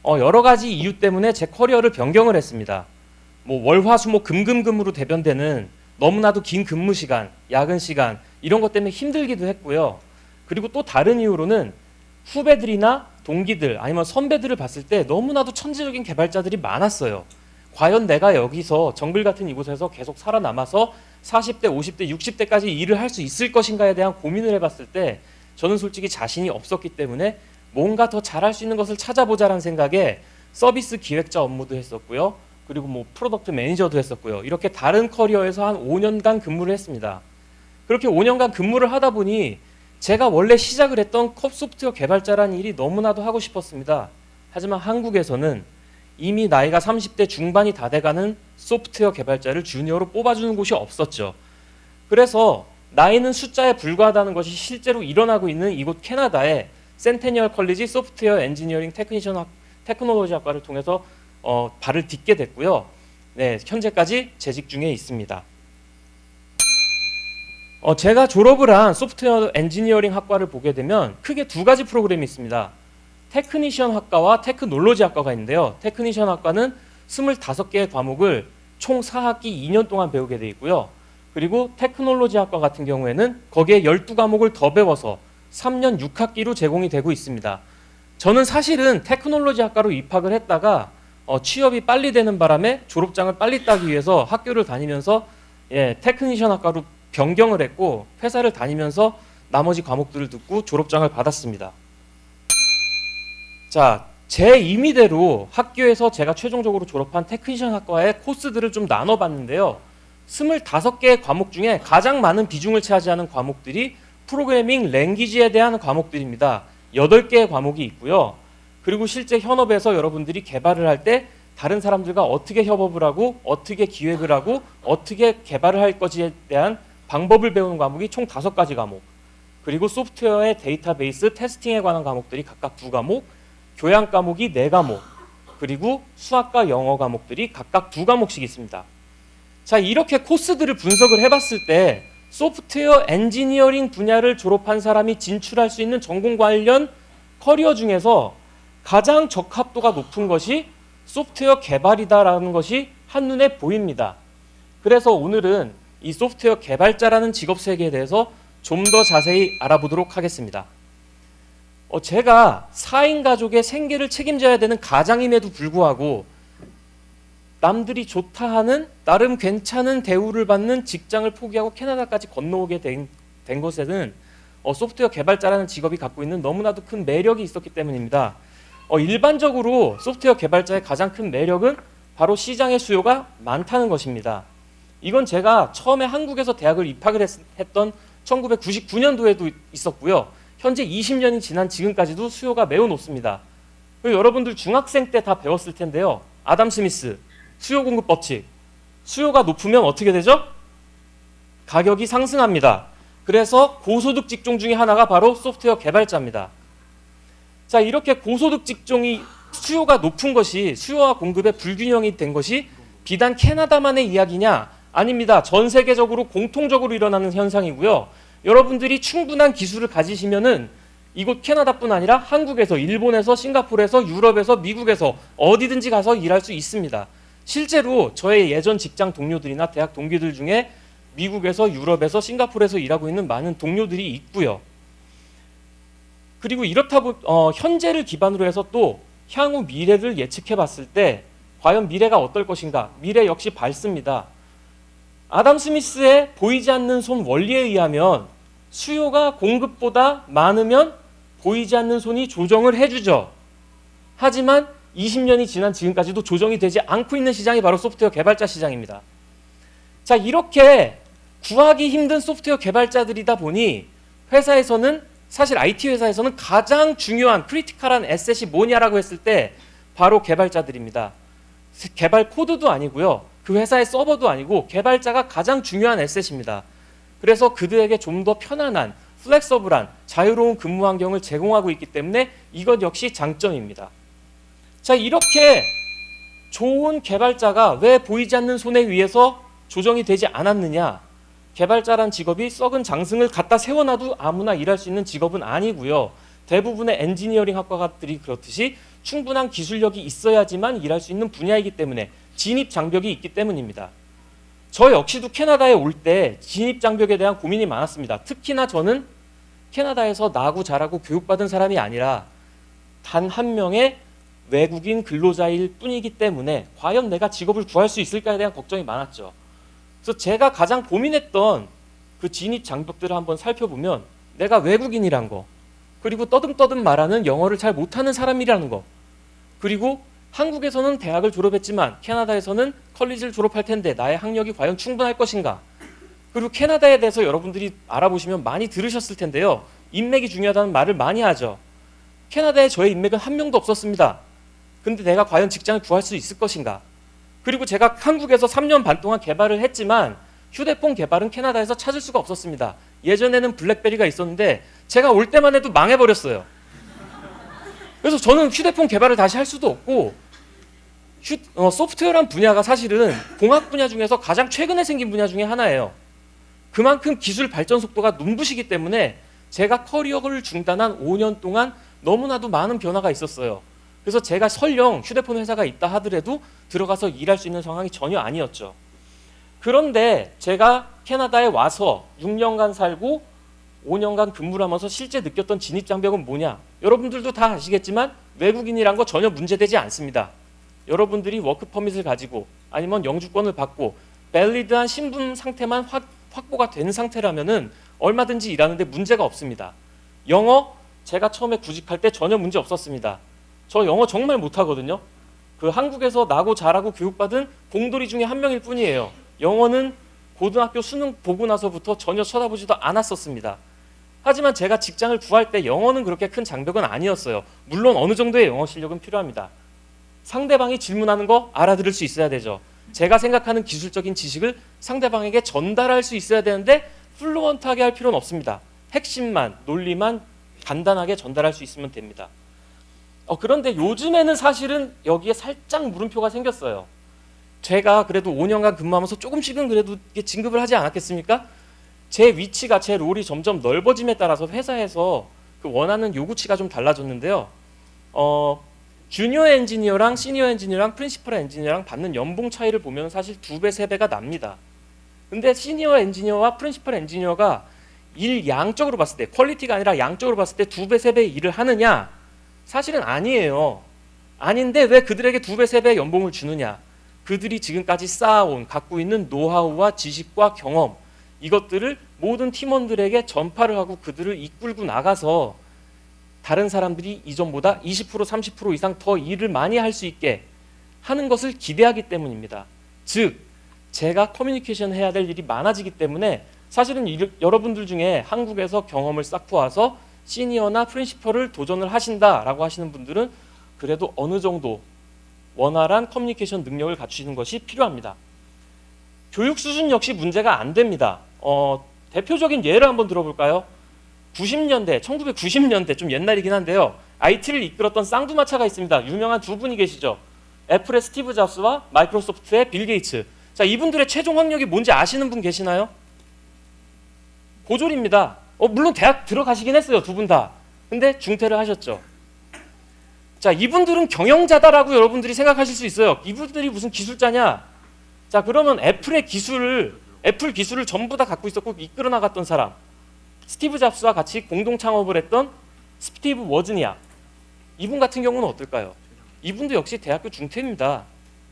여러 가지 이유 때문에 제 커리어를 변경을 했습니다. 월화수목 금금금으로 대변되는 너무나도 긴 근무 시간, 야근 시간 이런 것 때문에 힘들기도 했고요. 그리고 또 다른 이유로는 후배들이나 동기들 아니면 선배들을 봤을 때 너무나도 천재적인 개발자들이 많았어요. 과연 내가 여기서 정글 같은 이곳에서 계속 살아남아서 40대, 50대, 60대까지 일을 할 수 있을 것인가에 대한 고민을 해봤을 때 저는 솔직히 자신이 없었기 때문에 뭔가 더 잘할 수 있는 것을 찾아보자라는 생각에 서비스 기획자 업무도 했었고요. 그리고 뭐 프로덕트 매니저도 했었고요. 이렇게 다른 커리어에서 한 5년간 근무를 했습니다. 그렇게 5년간 근무를 하다 보니 제가 원래 시작을 했던 소프트웨어 개발자라는 일이 너무나도 하고 싶었습니다. 하지만 한국에서는 이미 나이가 30대 중반이 다 돼가는 소프트웨어 개발자를 주니어로 뽑아주는 곳이 없었죠. 그래서 나이는 숫자에 불과하다는 것이 실제로 일어나고 있는 이곳 캐나다의 센테니얼 컬리지 소프트웨어 엔지니어링 테크놀로지 학과를 통해서 발을 딛게 됐고요. 네, 현재까지 재직 중에 있습니다. 제가 졸업을 한 소프트웨어 엔지니어링 학과를 보게 되면 크게 두 가지 프로그램이 있습니다. 테크니션 학과와 테크놀로지 학과가 있는데요. 테크니션 학과는 25개의 과목을 총 4학기 2년 동안 배우게 되어 있고요. 그리고 테크놀로지 학과 같은 경우에는 거기에 12과목을 더 배워서 3년 6학기로 제공이 되고 있습니다. 저는 사실은 테크놀로지 학과로 입학을 했다가 취업이 빨리 되는 바람에 졸업장을 빨리 따기 위해서 학교를 다니면서 테크니션 학과로 변경을 했고 회사를 다니면서 나머지 과목들을 듣고 졸업장을 받았습니다. 자, 제 임의대로 학교에서 제가 최종적으로 졸업한 테크니션 학과의 코스들을 좀 나눠봤는데요. 25개의 과목 중에 가장 많은 비중을 차지하는 과목들이 프로그래밍 랭귀지에 대한 과목들입니다. 8개의 과목이 있고요. 그리고 실제 현업에서 여러분들이 개발을 할 때 다른 사람들과 어떻게 협업을 하고 어떻게 기획을 하고 어떻게 개발을 할 것에 대한 방법을 배우는 과목이 총 5가지 과목, 그리고 소프트웨어의 데이터베이스 테스팅에 관한 과목들이 각각 2과목, 교양 과목이 4과목, 그리고 수학과 영어 과목들이 각각 2과목씩 있습니다. 자, 이렇게 코스들을 분석을 해봤을 때 소프트웨어 엔지니어링 분야를 졸업한 사람이 진출할 수 있는 전공 관련 커리어 중에서 가장 적합도가 높은 것이 소프트웨어 개발이다라는 것이 한눈에 보입니다. 그래서 오늘은 이 소프트웨어 개발자라는 직업 세계에 대해서 좀 더 자세히 알아보도록 하겠습니다. 제가 4인 가족의 생계를 책임져야 되는 가장임에도 불구하고 남들이 좋다 하는 나름 괜찮은 대우를 받는 직장을 포기하고 캐나다까지 건너오게 된 것에는 소프트웨어 개발자라는 직업이 갖고 있는 너무나도 큰 매력이 있었기 때문입니다. 일반적으로 소프트웨어 개발자의 가장 큰 매력은 바로 시장의 수요가 많다는 것입니다. 이건 제가 처음에 한국에서 대학을 입학을 했던 1999년도에도 있었고요. 현재 20년이 지난 지금까지도 수요가 매우 높습니다. 여러분들 중학생 때 다 배웠을 텐데요. 아담 스미스, 수요 공급 법칙. 수요가 높으면 어떻게 되죠? 가격이 상승합니다. 그래서 고소득 직종 중에 하나가 바로 소프트웨어 개발자입니다. 자, 이렇게 고소득 직종이 수요가 높은 것이 수요와 공급의 불균형이 된 것이 비단 캐나다만의 이야기냐? 아닙니다. 전 세계적으로 공통적으로 일어나는 현상이고요. 여러분들이 충분한 기술을 가지시면은 이곳 캐나다뿐 아니라 한국에서, 일본에서, 싱가포르에서, 유럽에서, 미국에서 어디든지 가서 일할 수 있습니다. 실제로 저의 예전 직장 동료들이나 대학 동기들 중에 미국에서, 유럽에서, 싱가포르에서 일하고 있는 많은 동료들이 있고요. 그리고 현재를 기반으로 해서 또 향후 미래를 예측해 봤을 때 과연 미래가 어떨 것인가? 미래 역시 밝습니다. 아담 스미스의 보이지 않는 손 원리에 의하면 수요가 공급보다 많으면 보이지 않는 손이 조정을 해주죠. 하지만 20년이 지난 지금까지도 조정이 되지 않고 있는 시장이 바로 소프트웨어 개발자 시장입니다. 자, 이렇게 구하기 힘든 소프트웨어 개발자들이다 보니 회사에서는, 사실 IT 회사에서는 가장 중요한 크리티컬한 에셋이 뭐냐라고 했을 때 바로 개발자들입니다. 개발 코드도 아니고요. 그 회사의 서버도 아니고 개발자가 가장 중요한 에셋입니다. 그래서 그들에게 좀 더 편안한, 플렉서블한, 자유로운 근무 환경을 제공하고 있기 때문에 이것 역시 장점입니다. 자, 이렇게 좋은 개발자가 왜 보이지 않는 손에 의해서 조정이 되지 않았느냐? 개발자란 직업이 썩은 장승을 갖다 세워놔도 아무나 일할 수 있는 직업은 아니고요. 대부분의 엔지니어링 학과들이 그렇듯이 충분한 기술력이 있어야지만 일할 수 있는 분야이기 때문에 진입 장벽이 있기 때문입니다. 저 역시도 캐나다에 올 때 진입 장벽에 대한 고민이 많았습니다. 특히나 저는 캐나다에서 나고 자라고 교육받은 사람이 아니라 단 한 명의 외국인 근로자일 뿐이기 때문에 과연 내가 직업을 구할 수 있을까에 대한 걱정이 많았죠. 그래서 제가 가장 고민했던 그 진입 장벽들을 한번 살펴보면 내가 외국인이란 거, 그리고 떠듬떠듬 말하는 영어를 잘 못하는 사람이라는 거, 그리고 한국에서는 대학을 졸업했지만 캐나다에서는 컬리지를 졸업할 텐데 나의 학력이 과연 충분할 것인가, 그리고 캐나다에 대해서 여러분들이 알아보시면 많이 들으셨을 텐데요. 인맥이 중요하다는 말을 많이 하죠. 캐나다에 저의 인맥은 한 명도 없었습니다. 근데 내가 과연 직장을 구할 수 있을 것인가? 그리고 제가 한국에서 3년 반 동안 개발을 했지만 휴대폰 개발은 캐나다에서 찾을 수가 없었습니다. 예전에는 블랙베리가 있었는데 제가 올 때만 해도 망해버렸어요. 그래서 저는 휴대폰 개발을 다시 할 수도 없고 소프트웨어란 분야가 사실은 공학 분야 중에서 가장 최근에 생긴 분야 중에 하나예요. 그만큼 기술 발전 속도가 눈부시기 때문에 제가 커리어를 중단한 5년 동안 너무나도 많은 변화가 있었어요. 그래서 제가 설령 휴대폰 회사가 있다 하더라도 들어가서 일할 수 있는 상황이 전혀 아니었죠. 그런데 제가 캐나다에 와서 6년간 살고 5년간 근무를 하면서 실제 느꼈던 진입장벽은 뭐냐? 여러분들도 다 아시겠지만 외국인이란 거 전혀 문제되지 않습니다. 여러분들이 워크퍼밋을 가지고 아니면 영주권을 받고 밸리드한 신분 상태만 확보가 된 상태라면은 얼마든지 일하는데 문제가 없습니다. 영어 제가 처음에 구직할 때 전혀 문제 없었습니다. 저 영어 정말 못하거든요. 그 한국에서 나고 자라고 교육받은 공돌이 중에 한 명일 뿐이에요. 영어는 고등학교 수능 보고 나서부터 전혀 쳐다보지도 않았었습니다. 하지만 제가 직장을 구할 때 영어는 그렇게 큰 장벽은 아니었어요. 물론 어느 정도의 영어 실력은 필요합니다. 상대방이 질문하는 거 알아들을 수 있어야 되죠. 제가 생각하는 기술적인 지식을 상대방에게 전달할 수 있어야 되는데 플루언트하게 할 필요는 없습니다. 핵심만, 논리만 간단하게 전달할 수 있으면 됩니다. 그런데 요즘에는 사실은 여기에 살짝 물음표가 생겼어요. 제가 그래도 5년간 근무하면서 조금씩은 그래도 진급을 하지 않았겠습니까? 제 위치가, 제 롤이 점점 넓어짐에 따라서 회사에서 그 원하는 요구치가 좀 달라졌는데요. 주니어 엔지니어랑 시니어 엔지니어랑 프린시플 엔지니어랑 받는 연봉 차이를 보면 사실 2배, 3배가 납니다. 근데 시니어 엔지니어와 프린시플 엔지니어가 일 양적으로 봤을 때, 퀄리티가 아니라 양적으로 봤을 때 2배, 3배의 일을 하느냐? 사실은 아니에요. 아닌데 왜 그들에게 2배, 3배의 연봉을 주느냐? 그들이 지금까지 쌓아온, 갖고 있는 노하우와 지식과 경험, 이것들을 모든 팀원들에게 전파를 하고 그들을 이끌고 나가서 다른 사람들이 이전보다 20%, 30% 이상 더 일을 많이 할 수 있게 하는 것을 기대하기 때문입니다. 즉, 제가 커뮤니케이션 해야 될 일이 많아지기 때문에 사실은 여러분들 중에 한국에서 경험을 쌓고 와서 시니어나 프린시퍼를 도전을 하신다라고 하시는 분들은 그래도 어느 정도 원활한 커뮤니케이션 능력을 갖추시는 것이 필요합니다. 교육 수준 역시 문제가 안 됩니다. 대표적인 예를 한번 들어볼까요? 90년대, 1990년대 좀 옛날이긴 한데요. IT를 이끌었던 쌍두마차가 있습니다. 유명한 두 분이 계시죠. 애플의 스티브 잡스와 마이크로소프트의 빌 게이츠. 자, 이분들의 최종 학력이 뭔지 아시는 분 계시나요? 고졸입니다. 물론 대학 들어가시긴 했어요, 두 분 다. 근데 중퇴를 하셨죠. 자, 이분들은 경영자다라고 여러분들이 생각하실 수 있어요. 이분들이 무슨 기술자냐? 자, 그러면 애플 기술을 전부 다 갖고 있었고 이끌어 나갔던 사람, 스티브 잡스와 같이 공동 창업을 했던 스티브 워즈니악, 이분 같은 경우는 어떨까요? 이분도 역시 대학교 중퇴입니다.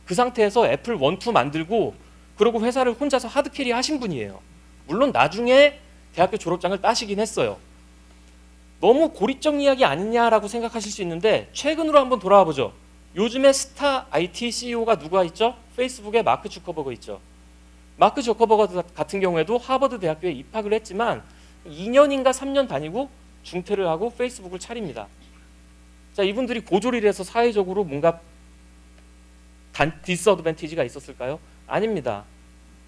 그 상태에서 애플 1, 2 만들고 그러고 회사를 혼자서 하드캐리 하신 분이에요. 물론 나중에 대학교 졸업장을 따시긴 했어요. 너무 고립적 이야기 아니냐라고 생각하실 수 있는데 최근으로 한번 돌아와 보죠. 요즘에 스타 IT CEO가 누가 있죠? 페이스북의 마크 주커버거 있죠. 마크 주커버거 같은 경우에도 하버드 대학교에 입학을 했지만 2년인가 3년 다니고 중퇴를 하고 페이스북을 차립니다. 자, 이분들이 고졸이라서 사회적으로 뭔가 디스어드밴티지가 있었을까요? 아닙니다.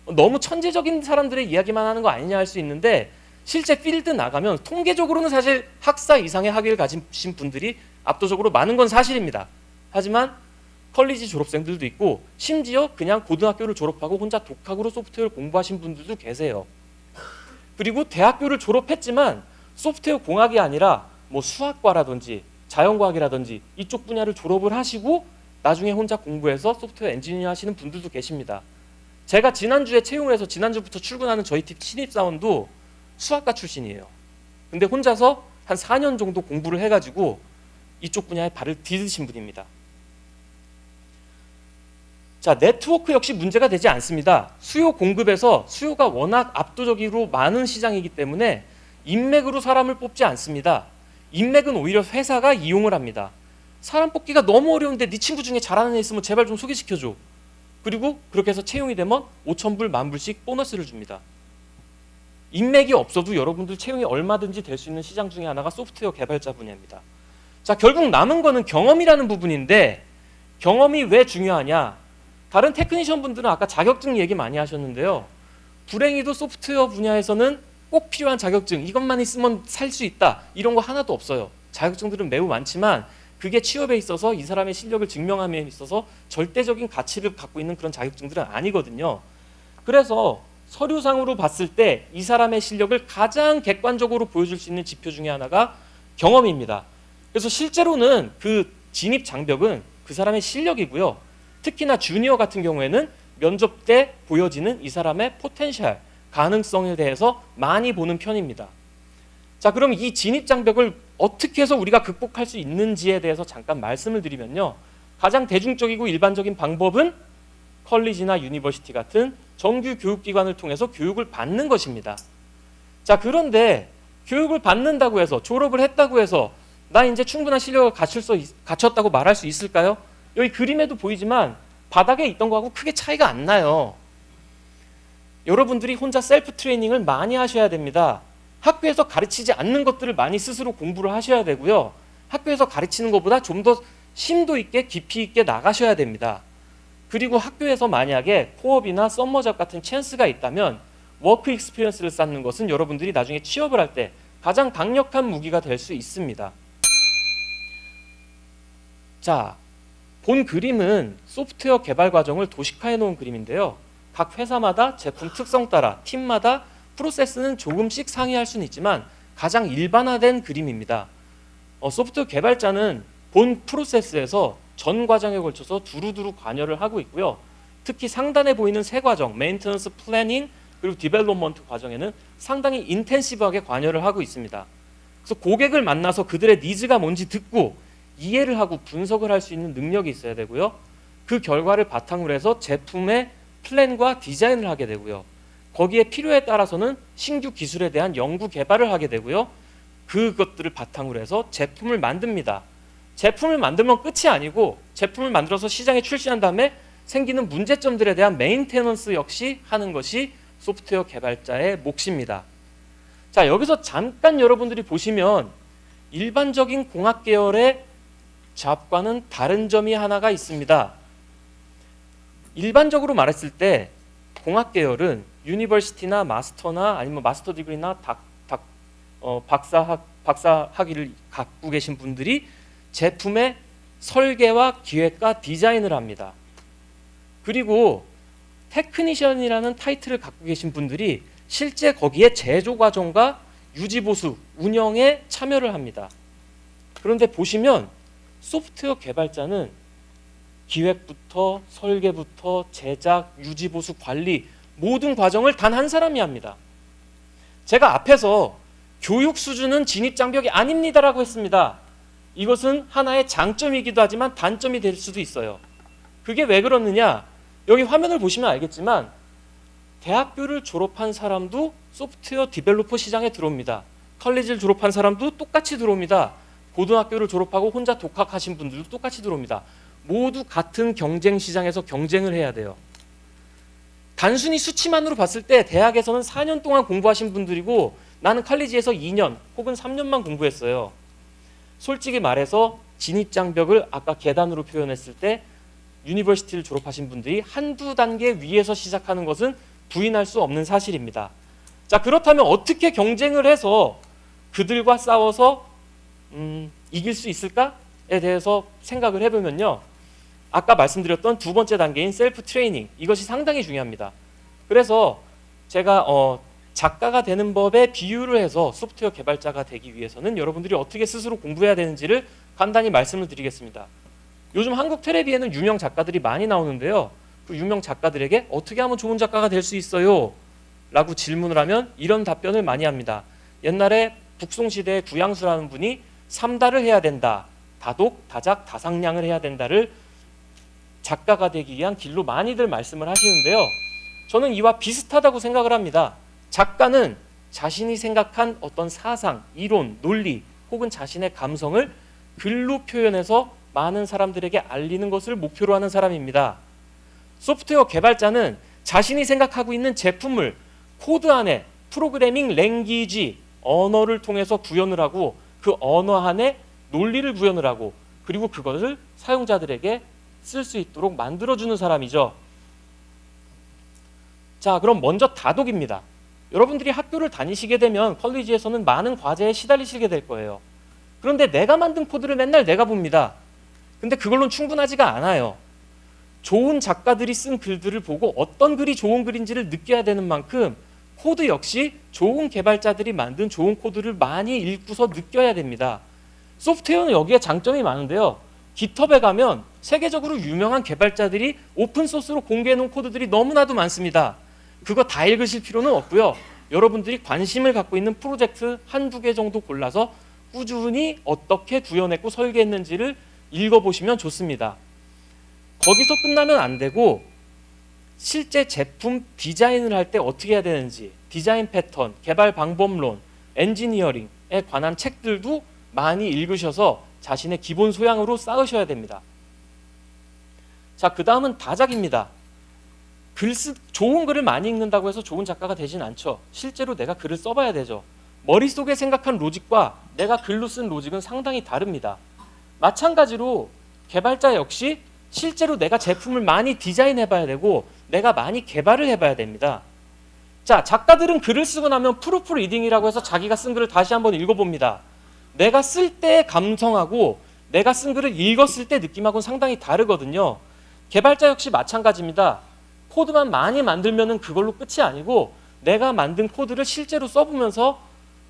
너무 천재적인 사람들의 이야기만 하는 거 아니냐 할 수 있는데 실제 필드 나가면 통계적으로는 사실 학사 이상의 학위를 가진 분들이 압도적으로 많은 건 사실입니다. 하지만 컬리지 졸업생들도 있고 심지어 그냥 고등학교를 졸업하고 혼자 독학으로 소프트웨어를 공부하신 분들도 계세요. 그리고 대학교를 졸업했지만 소프트웨어 공학이 아니라 뭐 수학과라든지 자연과학이라든지 이쪽 분야를 졸업을 하시고 나중에 혼자 공부해서 소프트웨어 엔지니어 하시는 분들도 계십니다. 제가 지난주에 채용을 해서 지난주부터 출근하는 저희 팀 신입사원도 수학과 출신이에요. 근데 혼자서 한 4년 정도 공부를 해가지고 이쪽 분야에 발을 디디신 분입니다. 자, 네트워크 역시 문제가 되지 않습니다. 수요 공급에서 수요가 워낙 압도적으로 많은 시장이기 때문에 인맥으로 사람을 뽑지 않습니다. 인맥은 오히려 회사가 이용을 합니다. 사람 뽑기가 너무 어려운데 네 친구 중에 잘하는 애 있으면 제발 좀 소개시켜줘. 그리고 그렇게 해서 채용이 되면 5,000불, 10,000불씩 보너스를 줍니다. 인맥이 없어도 여러분들 채용이 얼마든지 될 수 있는 시장 중에 하나가 소프트웨어 개발자 분야입니다. 자, 결국 남은 거는 경험이라는 부분인데 경험이 왜 중요하냐? 다른 테크니션 분들은 아까 자격증 얘기 많이 하셨는데요. 불행히도 소프트웨어 분야에서는 꼭 필요한 자격증, 이것만 있으면 살 수 있다, 이런 거 하나도 없어요. 자격증들은 매우 많지만 그게 취업에 있어서 이 사람의 실력을 증명함에 있어서 절대적인 가치를 갖고 있는 그런 자격증들은 아니거든요. 그래서 서류상으로 봤을 때 이 사람의 실력을 가장 객관적으로 보여줄 수 있는 지표 중에 하나가 경험입니다. 그래서 실제로는 그 진입 장벽은 그 사람의 실력이고요. 특히나 주니어 같은 경우에는 면접 때 보여지는 이 사람의 포텐셜, 가능성에 대해서 많이 보는 편입니다. 자, 그럼 이 진입 장벽을 어떻게 해서 우리가 극복할 수 있는지에 대해서 잠깐 말씀을 드리면요. 가장 대중적이고 일반적인 방법은 컬리지나 유니버시티 같은 정규 교육기관을 통해서 교육을 받는 것입니다. 자, 그런데 교육을 받는다고 해서, 졸업을 했다고 해서 나 이제 충분한 실력을 갖췄다고 말할 수 있을까요? 여기 그림에도 보이지만 바닥에 있던 거하고 크게 차이가 안 나요. 여러분들이 혼자 셀프 트레이닝을 많이 하셔야 됩니다. 학교에서 가르치지 않는 것들을 많이 스스로 공부를 하셔야 되고요. 학교에서 가르치는 것보다 좀 더 심도 있게 깊이 있게 나가셔야 됩니다. 그리고 학교에서 만약에 코업이나 썸머잡 같은 찬스가 있다면 워크 익스피리언스를 쌓는 것은 여러분들이 나중에 취업을 할 때 가장 강력한 무기가 될 수 있습니다. 자, 본 그림은 소프트웨어 개발 과정을 도식화해 놓은 그림인데요. 각 회사마다 제품 특성 따라 팀마다 프로세스는 조금씩 상이할 수는 있지만 가장 일반화된 그림입니다. 소프트웨어 개발자는 본 프로세스에서 전 과정에 걸쳐서 두루두루 관여를 하고 있고요. 특히 상단에 보이는 세 과정, 메인테넌스, 플래닝, 그리고 디벨롭먼트 과정에는 상당히 인텐시브하게 관여를 하고 있습니다. 그래서 고객을 만나서 그들의 니즈가 뭔지 듣고 이해를 하고 분석을 할 수 있는 능력이 있어야 되고요. 그 결과를 바탕으로 해서 제품의 플랜과 디자인을 하게 되고요. 거기에 필요에 따라서는 신규 기술에 대한 연구 개발을 하게 되고요. 그것들을 바탕으로 해서 제품을 만듭니다. 제품을 만들면 끝이 아니고 제품을 만들어서 시장에 출시한 다음에 생기는 문제점들에 대한 메인테넌스 역시 하는 것이 소프트웨어 개발자의 몫입니다. 자, 여기서 잠깐 여러분들이 보시면 일반적인 공학 계열의 잡과는 다른 점이 하나가 있습니다. 일반적으로 말했을 때 공학 계열은 유니버시티나 마스터나 아니면 마스터 디그리나 박사 학위를 갖고 계신 분들이 제품의 설계와 기획과 디자인을 합니다. 그리고 테크니션이라는 타이틀을 갖고 계신 분들이 실제 거기에 제조 과정과 유지 보수, 운영에 참여를 합니다. 그런데 보시면 소프트웨어 개발자는 기획부터 설계부터 제작, 유지 보수, 관리 모든 과정을 단 한 사람이 합니다. 제가 앞에서 교육 수준은 진입 장벽이 아닙니다라고 했습니다. 이것은 하나의 장점이기도 하지만 단점이 될 수도 있어요. 그게 왜 그렇느냐? 여기 화면을 보시면 알겠지만 대학교를 졸업한 사람도 소프트웨어 디벨로퍼 시장에 들어옵니다. 컬리지를 졸업한 사람도 똑같이 들어옵니다. 고등학교를 졸업하고 혼자 독학하신 분들도 똑같이 들어옵니다. 모두 같은 경쟁 시장에서 경쟁을 해야 돼요. 단순히 수치만으로 봤을 때 대학에서는 4년 동안 공부하신 분들이고 나는 컬리지에서 2년 혹은 3년만 공부했어요. 솔직히 말해서 진입장벽을 아까 계단으로 표현했을 때 유니버시티를 졸업하신 분들이 한두 단계 위에서 시작하는 것은 부인할 수 없는 사실입니다. 자, 그렇다면 어떻게 경쟁을 해서 그들과 싸워서 이길 수 있을까에 대해서 생각을 해보면요. 아까 말씀드렸던 두 번째 단계인 셀프 트레이닝, 이것이 상당히 중요합니다. 그래서 제가 작가가 되는 법에 비유를 해서 소프트웨어 개발자가 되기 위해서는 여러분들이 어떻게 스스로 공부해야 되는지를 간단히 말씀을 드리겠습니다. 요즘 한국 텔레비에는 유명 작가들이 많이 나오는데요. 그 유명 작가들에게 어떻게 하면 좋은 작가가 될 수 있어요? 라고 질문을 하면 이런 답변을 많이 합니다. 옛날에 북송시대의 구양수라는 분이 삼다를 해야 된다. 다독, 다작, 다상량을 해야 된다를 작가가 되기 위한 길로 많이들 말씀을 하시는데요. 저는 이와 비슷하다고 생각을 합니다. 작가는 자신이 생각한 어떤 사상, 이론, 논리 혹은 자신의 감성을 글로 표현해서 많은 사람들에게 알리는 것을 목표로 하는 사람입니다. 소프트웨어 개발자는 자신이 생각하고 있는 제품을 코드 안에 프로그래밍 랭귀지, 언어를 통해서 구현을 하고 그 언어 안에 논리를 구현을 하고 그리고 그것을 사용자들에게 쓸 수 있도록 만들어주는 사람이죠. 자, 그럼 먼저 다독입니다. 여러분들이 학교를 다니시게 되면 컬리지에서는 많은 과제에 시달리시게 될 거예요. 그런데 내가 만든 코드를 맨날 내가 봅니다. 근데 그걸로는 충분하지가 않아요. 좋은 작가들이 쓴 글들을 보고 어떤 글이 좋은 글인지를 느껴야 되는 만큼 코드 역시 좋은 개발자들이 만든 좋은 코드를 많이 읽고서 느껴야 됩니다. 소프트웨어는 여기에 장점이 많은데요. 깃허브에 가면 세계적으로 유명한 개발자들이 오픈소스로 공개해 놓은 코드들이 너무나도 많습니다. 그거 다 읽으실 필요는 없고요. 여러분들이 관심을 갖고 있는 프로젝트 한두 개 정도 골라서 꾸준히 어떻게 구현했고 설계했는지를 읽어보시면 좋습니다. 거기서 끝나면 안 되고 실제 제품 디자인을 할 때 어떻게 해야 되는지 디자인 패턴, 개발 방법론, 엔지니어링에 관한 책들도 많이 읽으셔서 자신의 기본 소양으로 쌓으셔야 됩니다. 자, 그 다음은 다작입니다. 좋은 글을 많이 읽는다고 해서 좋은 작가가 되진 않죠. 실제로 내가 글을 써봐야 되죠. 머릿속에 생각한 로직과 내가 글로 쓴 로직은 상당히 다릅니다. 마찬가지로 개발자 역시 실제로 내가 제품을 많이 디자인해봐야 되고 내가 많이 개발을 해봐야 됩니다. 자, 작가들은 글을 쓰고 나면 프루프 리딩이라고 해서 자기가 쓴 글을 다시 한번 읽어봅니다. 내가 쓸 때의 감성하고 내가 쓴 글을 읽었을 때 느낌하고는 상당히 다르거든요. 개발자 역시 마찬가지입니다. 코드만 많이 만들면은 그걸로 끝이 아니고 내가 만든 코드를 실제로 써보면서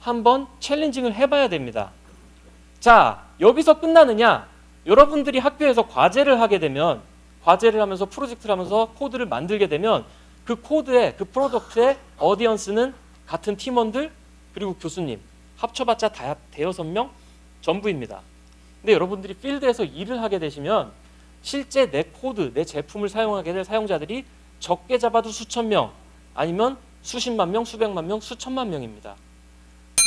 한번 챌린징을 해봐야 됩니다. 자, 여기서 끝나느냐? 여러분들이 학교에서 과제를 하게 되면 과제를 하면서 프로젝트를 하면서 코드를 만들게 되면 그 코드의 그 프로덕트의 어디언스는 같은 팀원들 그리고 교수님 합쳐봤자 대여섯 명 전부입니다. 근데 여러분들이 필드에서 일을 하게 되시면 실제 내 코드, 내 제품을 사용하게 될 사용자들이 적게 잡아도 수천 명 아니면 수십만 명, 수백만 명, 수천만 명입니다.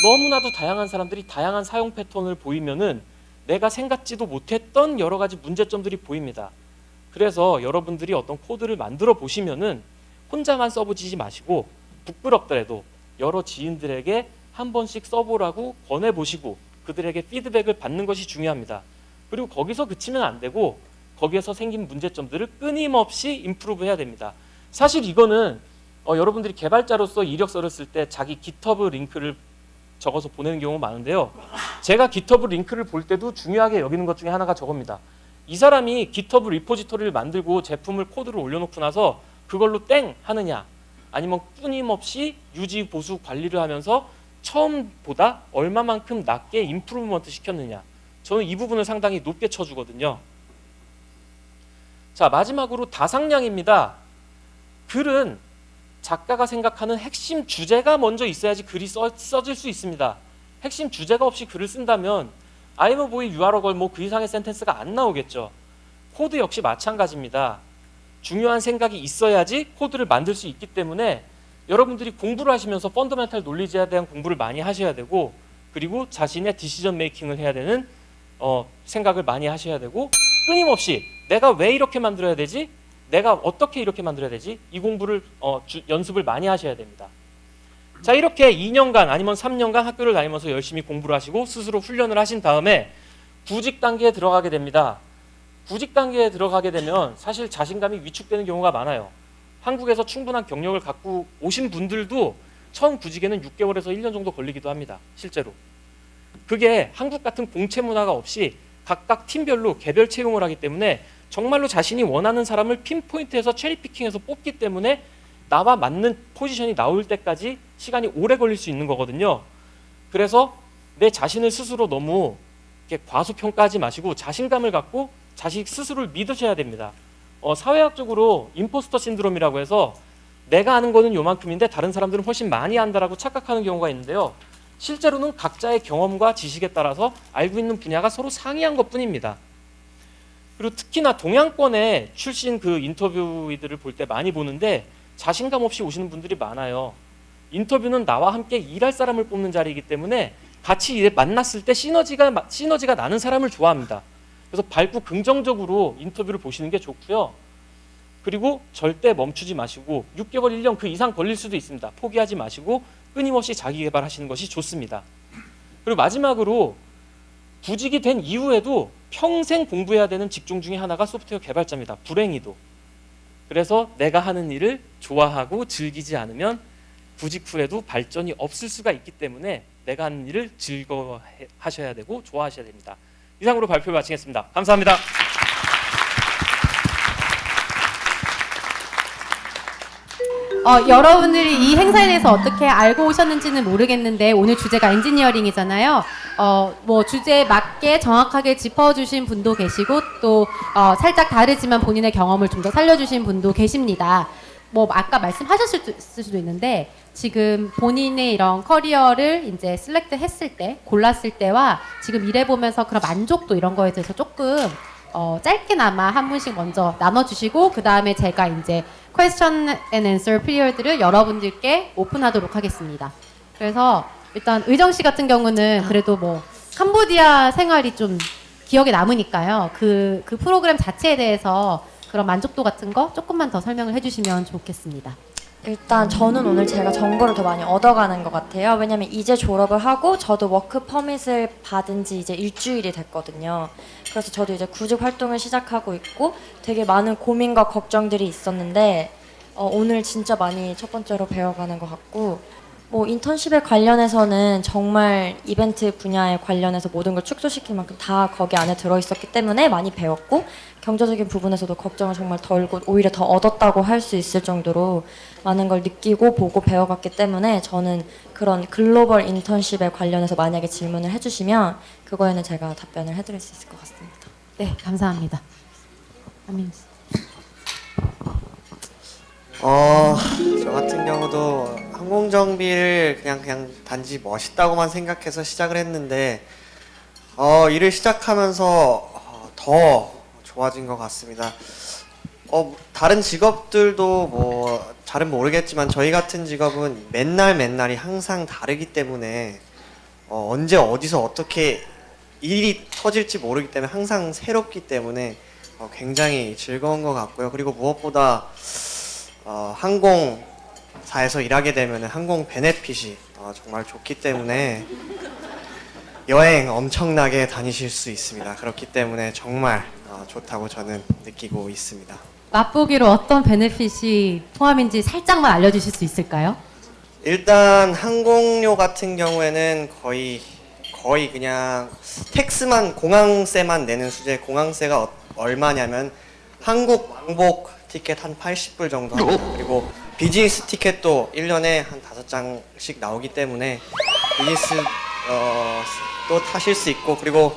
너무나도 다양한 사람들이 다양한 사용 패턴을 보이면은 내가 생각지도 못했던 여러 가지 문제점들이 보입니다. 그래서 여러분들이 어떤 코드를 만들어 보시면은 혼자만 써보지 마시고 부끄럽더라도 여러 지인들에게 한 번씩 써보라고 권해보시고 그들에게 피드백을 받는 것이 중요합니다. 그리고 거기서 그치면 안 되고 거기에서 생긴 문제점들을 끊임없이 임프루브 해야 됩니다. 사실 이거는 여러분들이 개발자로서 이력서를 쓸 때 자기 깃허브 링크를 적어서 보내는 경우가 많은데요. 제가 깃허브 링크를 볼 때도 중요하게 여기는 것 중에 하나가 저겁니다. 이 사람이 깃허브 리포지토리를 만들고 제품을 코드를 올려놓고 나서 그걸로 땡 하느냐 아니면 끊임없이 유지 보수 관리를 하면서 처음보다 얼마만큼 낮게 임프루브먼트 시켰느냐. 저는 이 부분을 상당히 높게 쳐주거든요. 자, 마지막으로 다상량입니다. 글은 작가가 생각하는 핵심 주제가 먼저 있어야지 글이 써질 수 있습니다. 핵심 주제가 없이 글을 쓴다면 I'm a boy, you are a girl 뭐 그 이상의 센텐스가 안 나오겠죠. 코드 역시 마찬가지입니다. 중요한 생각이 있어야지 코드를 만들 수 있기 때문에 여러분들이 공부를 하시면서 펀더멘탈 논리지에 대한 공부를 많이 하셔야 되고 그리고 자신의 디시전 메이킹을 해야 되는 생각을 많이 하셔야 되고 끊임없이 내가 왜 이렇게 만들어야 되지? 내가 어떻게 이렇게 만들어야 되지? 이 공부를 연습을 많이 하셔야 됩니다. 자, 이렇게 2년간 아니면 3년간 학교를 다니면서 열심히 공부를 하시고 스스로 훈련을 하신 다음에 구직 단계에 들어가게 됩니다. 구직 단계에 들어가게 되면 사실 자신감이 위축되는 경우가 많아요. 한국에서 충분한 경력을 갖고 오신 분들도 처음 구직에는 6개월에서 1년 정도 걸리기도 합니다. 실제로. 그게 한국 같은 공채 문화가 없이 각각 팀별로 개별 채용을 하기 때문에 정말로 자신이 원하는 사람을 핀포인트해서 체리피킹해서 뽑기 때문에 나와 맞는 포지션이 나올 때까지 시간이 오래 걸릴 수 있는 거거든요. 그래서 내 자신을 스스로 너무 이렇게 과소평가하지 마시고 자신감을 갖고 자식 스스로를 믿으셔야 됩니다. 사회학적으로 임포스터 신드롬이라고 해서 내가 아는 거는 요만큼인데 다른 사람들은 훨씬 많이 안다라고 착각하는 경우가 있는데요. 실제로는 각자의 경험과 지식에 따라서 알고 있는 분야가 서로 상이한 것뿐입니다. 그리고 특히나 동양권의 출신 그 인터뷰들을 볼 때 많이 보는데 자신감 없이 오시는 분들이 많아요. 인터뷰는 나와 함께 일할 사람을 뽑는 자리이기 때문에 같이 만났을 때 시너지가 나는 사람을 좋아합니다. 그래서 밝고 긍정적으로 인터뷰를 보시는 게 좋고요. 그리고 절대 멈추지 마시고 6개월, 1년 그 이상 걸릴 수도 있습니다. 포기하지 마시고 끊임없이 자기 개발하시는 것이 좋습니다. 그리고 마지막으로 구직이 된 이후에도 평생 공부해야 되는 직종 중에 하나가 소프트웨어 개발자입니다. 불행히도. 그래서 내가 하는 일을 좋아하고 즐기지 않으면 구직 후에도 발전이 없을 수가 있기 때문에 내가 하는 일을 즐거워하셔야 되고 좋아하셔야 됩니다. 이상으로 발표를 마치겠습니다. 감사합니다. 여러분들이 이 행사에 대해서 어떻게 알고 오셨는지는 모르겠는데 오늘 주제가 엔지니어링이잖아요. 뭐 주제에 맞게 정확하게 짚어주신 분도 계시고 또 살짝 다르지만 본인의 경험을 좀 더 살려주신 분도 계십니다. 뭐 아까 말씀하셨을 수도 있는데 지금 본인의 이런 커리어를 이제 셀렉트 했을 때, 골랐을 때와 지금 일해보면서 그런 만족도 이런 거에 대해서 조금 짧게나마 한 분씩 먼저 나눠주시고 그 다음에 제가 이제 question and answer 피리어드를 여러분들께 오픈하도록 하겠습니다. 그래서 일단 의정 씨 같은 경우는 그래도 뭐 캄보디아 생활이 좀 기억에 남으니까요. 그 프로그램 자체에 대해서 그런 만족도 같은 거 조금만 더 설명을 해주시면 좋겠습니다. 일단 저는 오늘 제가 정보를 더 많이 얻어가는 것 같아요. 왜냐면 이제 졸업을 하고 저도 워크 퍼밋을 받은 지 이제 일주일이 됐거든요. 그래서 저도 이제 구직 활동을 시작하고 있고 되게 많은 고민과 걱정들이 있었는데 오늘 진짜 많이 첫 번째로 배워가는 것 같고 뭐 인턴십에 관련해서는 정말 이벤트 분야에 관련해서 모든 걸 축소시킬 만큼 다 거기 안에 들어있었기 때문에 많이 배웠고 경제적인 부분에서도 걱정을 정말 덜고 오히려 더 얻었다고 할 수 있을 정도로 많은 걸 느끼고 보고 배워갔기 때문에 저는 그런 글로벌 인턴십에 관련해서 만약에 질문을 해주시면 그거에는 제가 답변을 해드릴 수 있을 것 같습니다. 네, 감사합니다. 한민우 씨. 저 같은 경우도 항공정비를 그냥 단지 멋있다고만 생각해서 시작을 했는데 일을 시작하면서 더 좋아진 것 같습니다. 다른 직업들도 뭐 잘은 모르겠지만 저희 같은 직업은 맨날이 항상 다르기 때문에 언제 어디서 어떻게 일이 터질지 모르기 때문에 항상 새롭기 때문에 굉장히 즐거운 것 같고요. 그리고 무엇보다 항공사에서 일하게 되면 항공 베네핏이 정말 좋기 때문에 여행 엄청나게 다니실 수 있습니다. 그렇기 때문에 정말 좋다고 저는 느끼고 있습니다. 맛보기로 어떤 베네핏이 포함인지 살짝만 알려주실 수 있을까요? 일단 항공료 같은 경우에는 거의 그냥 텍스만 공항세만 내는 수준의 공항세가 얼마냐면 한국 왕복 티켓 한 80불 정도 합니다. 그리고 비즈니스 티켓도 1년에 한 5장씩 나오기 때문에 비즈니스 또 타실 수 있고 그리고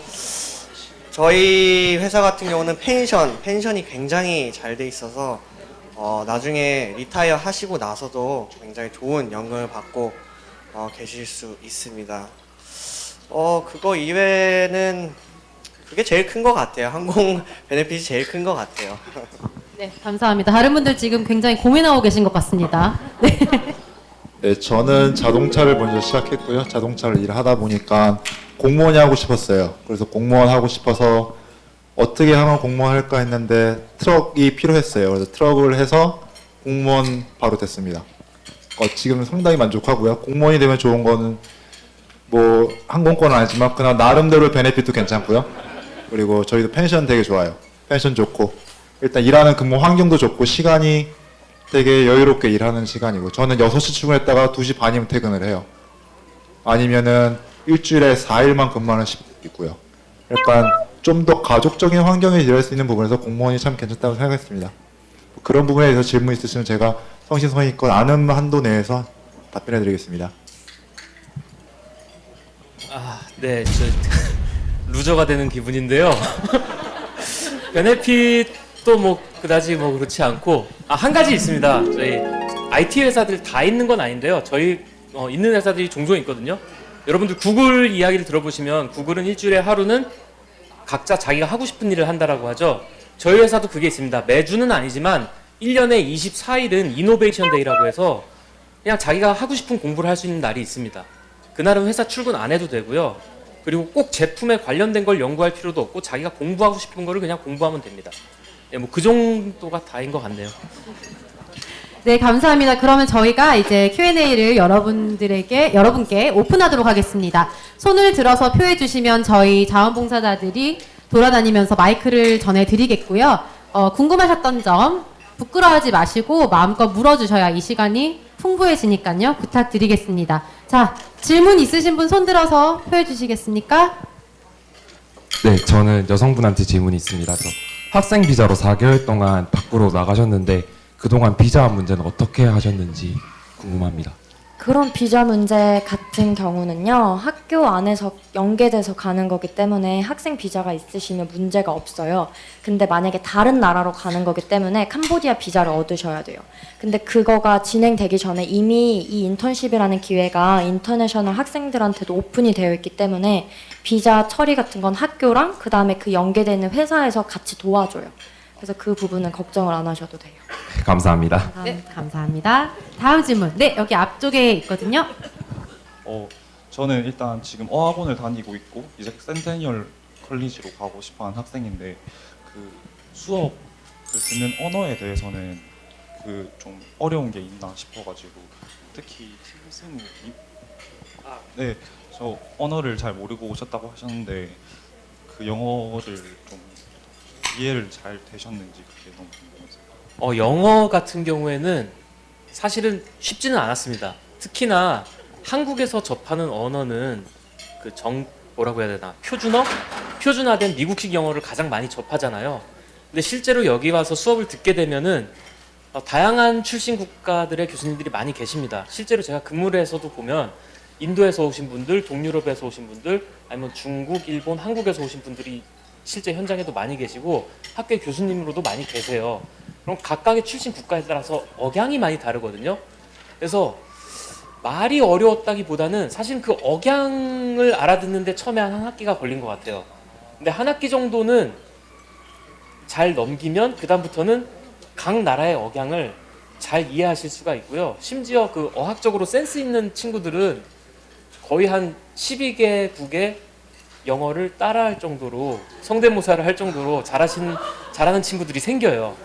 저희 회사 같은 경우는 펜션이 굉장히 잘 돼 있어서 나중에 리타이어 하시고 나서도 굉장히 좋은 연금을 받고 계실 수 있습니다. 그거 이외에는 그게 제일 큰 것 같아요. 항공 베네핏이 제일 큰 것 같아요. 네, 감사합니다. 다른 분들 지금 굉장히 고민하고 계신 것 같습니다. 네. 네, 저는 자동차를 먼저 시작했고요. 자동차를 일하다 보니까 공무원이 하고 싶었어요. 그래서 공무원 하고 싶어서 어떻게 하면 공무원 할까 했는데 트럭이 필요했어요. 그래서 트럭을 해서 공무원 바로 됐습니다. 지금 상당히 만족하고요. 공무원이 되면 좋은 거는 뭐 항공권은 아니지만 그냥 나름대로 베네핏도 괜찮고요. 그리고 저희도 펜션 되게 좋아요. 펜션 좋고 일단 일하는 근무 환경도 좋고 시간이 되게 여유롭게 일하는 시간이고 저는 6시 출근했다가 2시 반이면 퇴근을 해요. 아니면은 일주일에 4일만 근무하는 시간도 있고요. 약간 좀 더 가족적인 환경에 일할 수 있는 부분에서 공무원이 참 괜찮다고 생각했습니다. 그런 부분에 대해서 질문 있으시면 제가 성심성의껏 아는 한도 내에서 답변해 드리겠습니다. 네, 저 루저가 되는 기분인데요. 베네핏도 뭐 그다지 뭐 그렇지 않고 한 가지 있습니다. 저희 IT 회사들 다 있는 건 아닌데요. 저희 있는 회사들이 종종 있거든요. 여러분들 구글 이야기를 들어보시면 구글은 일주일에 하루는 각자 자기가 하고 싶은 일을 한다라고 하죠. 저희 회사도 그게 있습니다. 매주는 아니지만 1년에 24일은 이노베이션 데이라고 해서 그냥 자기가 하고 싶은 공부를 할 수 있는 날이 있습니다. 그날은 회사 출근 안 해도 되고요. 그리고 꼭 제품에 관련된 걸 연구할 필요도 없고 자기가 공부하고 싶은 거를 그냥 공부하면 됩니다. 예, 뭐 그 정도가 다인 것 같네요. 네, 감사합니다. 그러면 저희가 이제 Q&A를 여러분께 오픈하도록 하겠습니다. 손을 들어서 표해 주시면 저희 자원봉사자들이 돌아다니면서 마이크를 전해드리겠고요. 궁금하셨던 점 부끄러워하지 마시고 마음껏 물어주셔야 이 시간이 풍부해지니까요. 부탁드리겠습니다. 자, 질문 있으신 분 손 들어서 표해 주시겠습니까? 네, 저는 여성분한테 질문이 있습니다. 학생 비자로 4개월 동안 밖으로 나가셨는데 그동안 비자 문제는 어떻게 하셨는지 궁금합니다. 그런 비자 문제 같은 경우는요, 학교 안에서 연계돼서 가는 거기 때문에 학생 비자가 있으시면 문제가 없어요. 근데 만약에 다른 나라로 가는 거기 때문에 캄보디아 비자를 얻으셔야 돼요. 근데 그거가 진행되기 전에 이미 이 인턴십이라는 기회가 인터내셔널 학생들한테도 오픈이 되어 있기 때문에 비자 처리 같은 건 학교랑 그 다음에 그 연계되는 회사에서 같이 도와줘요. 그래서 그 부분은 걱정을 안 하셔도 돼요. 감사합니다. 네, 감사합니다. 다음 질문. 네, 여기 앞쪽에 있거든요. 저는 일단 지금 어학원을 다니고 있고 이제 센테니얼 컬리지로 가고 싶어하는 학생인데 그 수업을 듣는 언어에 대해서는 그 좀 어려운 게 있나 싶어가지고 특히 팀스무님 네, 저 언어를 잘 모르고 오셨다고 하셨는데 그 영어를 좀 이해를 잘 되셨는지 그게 너무 궁금해서요. 영어 같은 경우에는 사실은 쉽지는 않았습니다. 특히나 한국에서 접하는 언어는 뭐라고 해야 되나, 표준화된 미국식 영어를 가장 많이 접하잖아요. 근데 실제로 여기 와서 수업을 듣게 되면은 다양한 출신 국가들의 교수님들이 많이 계십니다. 실제로 제가 근무를 해서도 보면 인도에서 오신 분들, 동유럽에서 오신 분들, 아니면 중국, 일본, 한국에서 오신 분들이 실제 현장에도 많이 계시고 학교의 교수님으로도 많이 계세요. 그럼 각각의 출신 국가에 따라서 억양이 많이 다르거든요. 그래서 말이 어려웠다기보다는 사실 그 억양을 알아듣는데 처음에 한 학기가 걸린 것 같아요. 근데 한 학기 정도는 잘 넘기면 그 다음부터는 각 나라의 억양을 잘 이해하실 수가 있고요. 심지어 그 어학적으로 센스 있는 친구들은 거의 한 12개국의 영어를 따라할 정도로, 성대모사를 할 정도로 잘하는 친구들이 생겨요.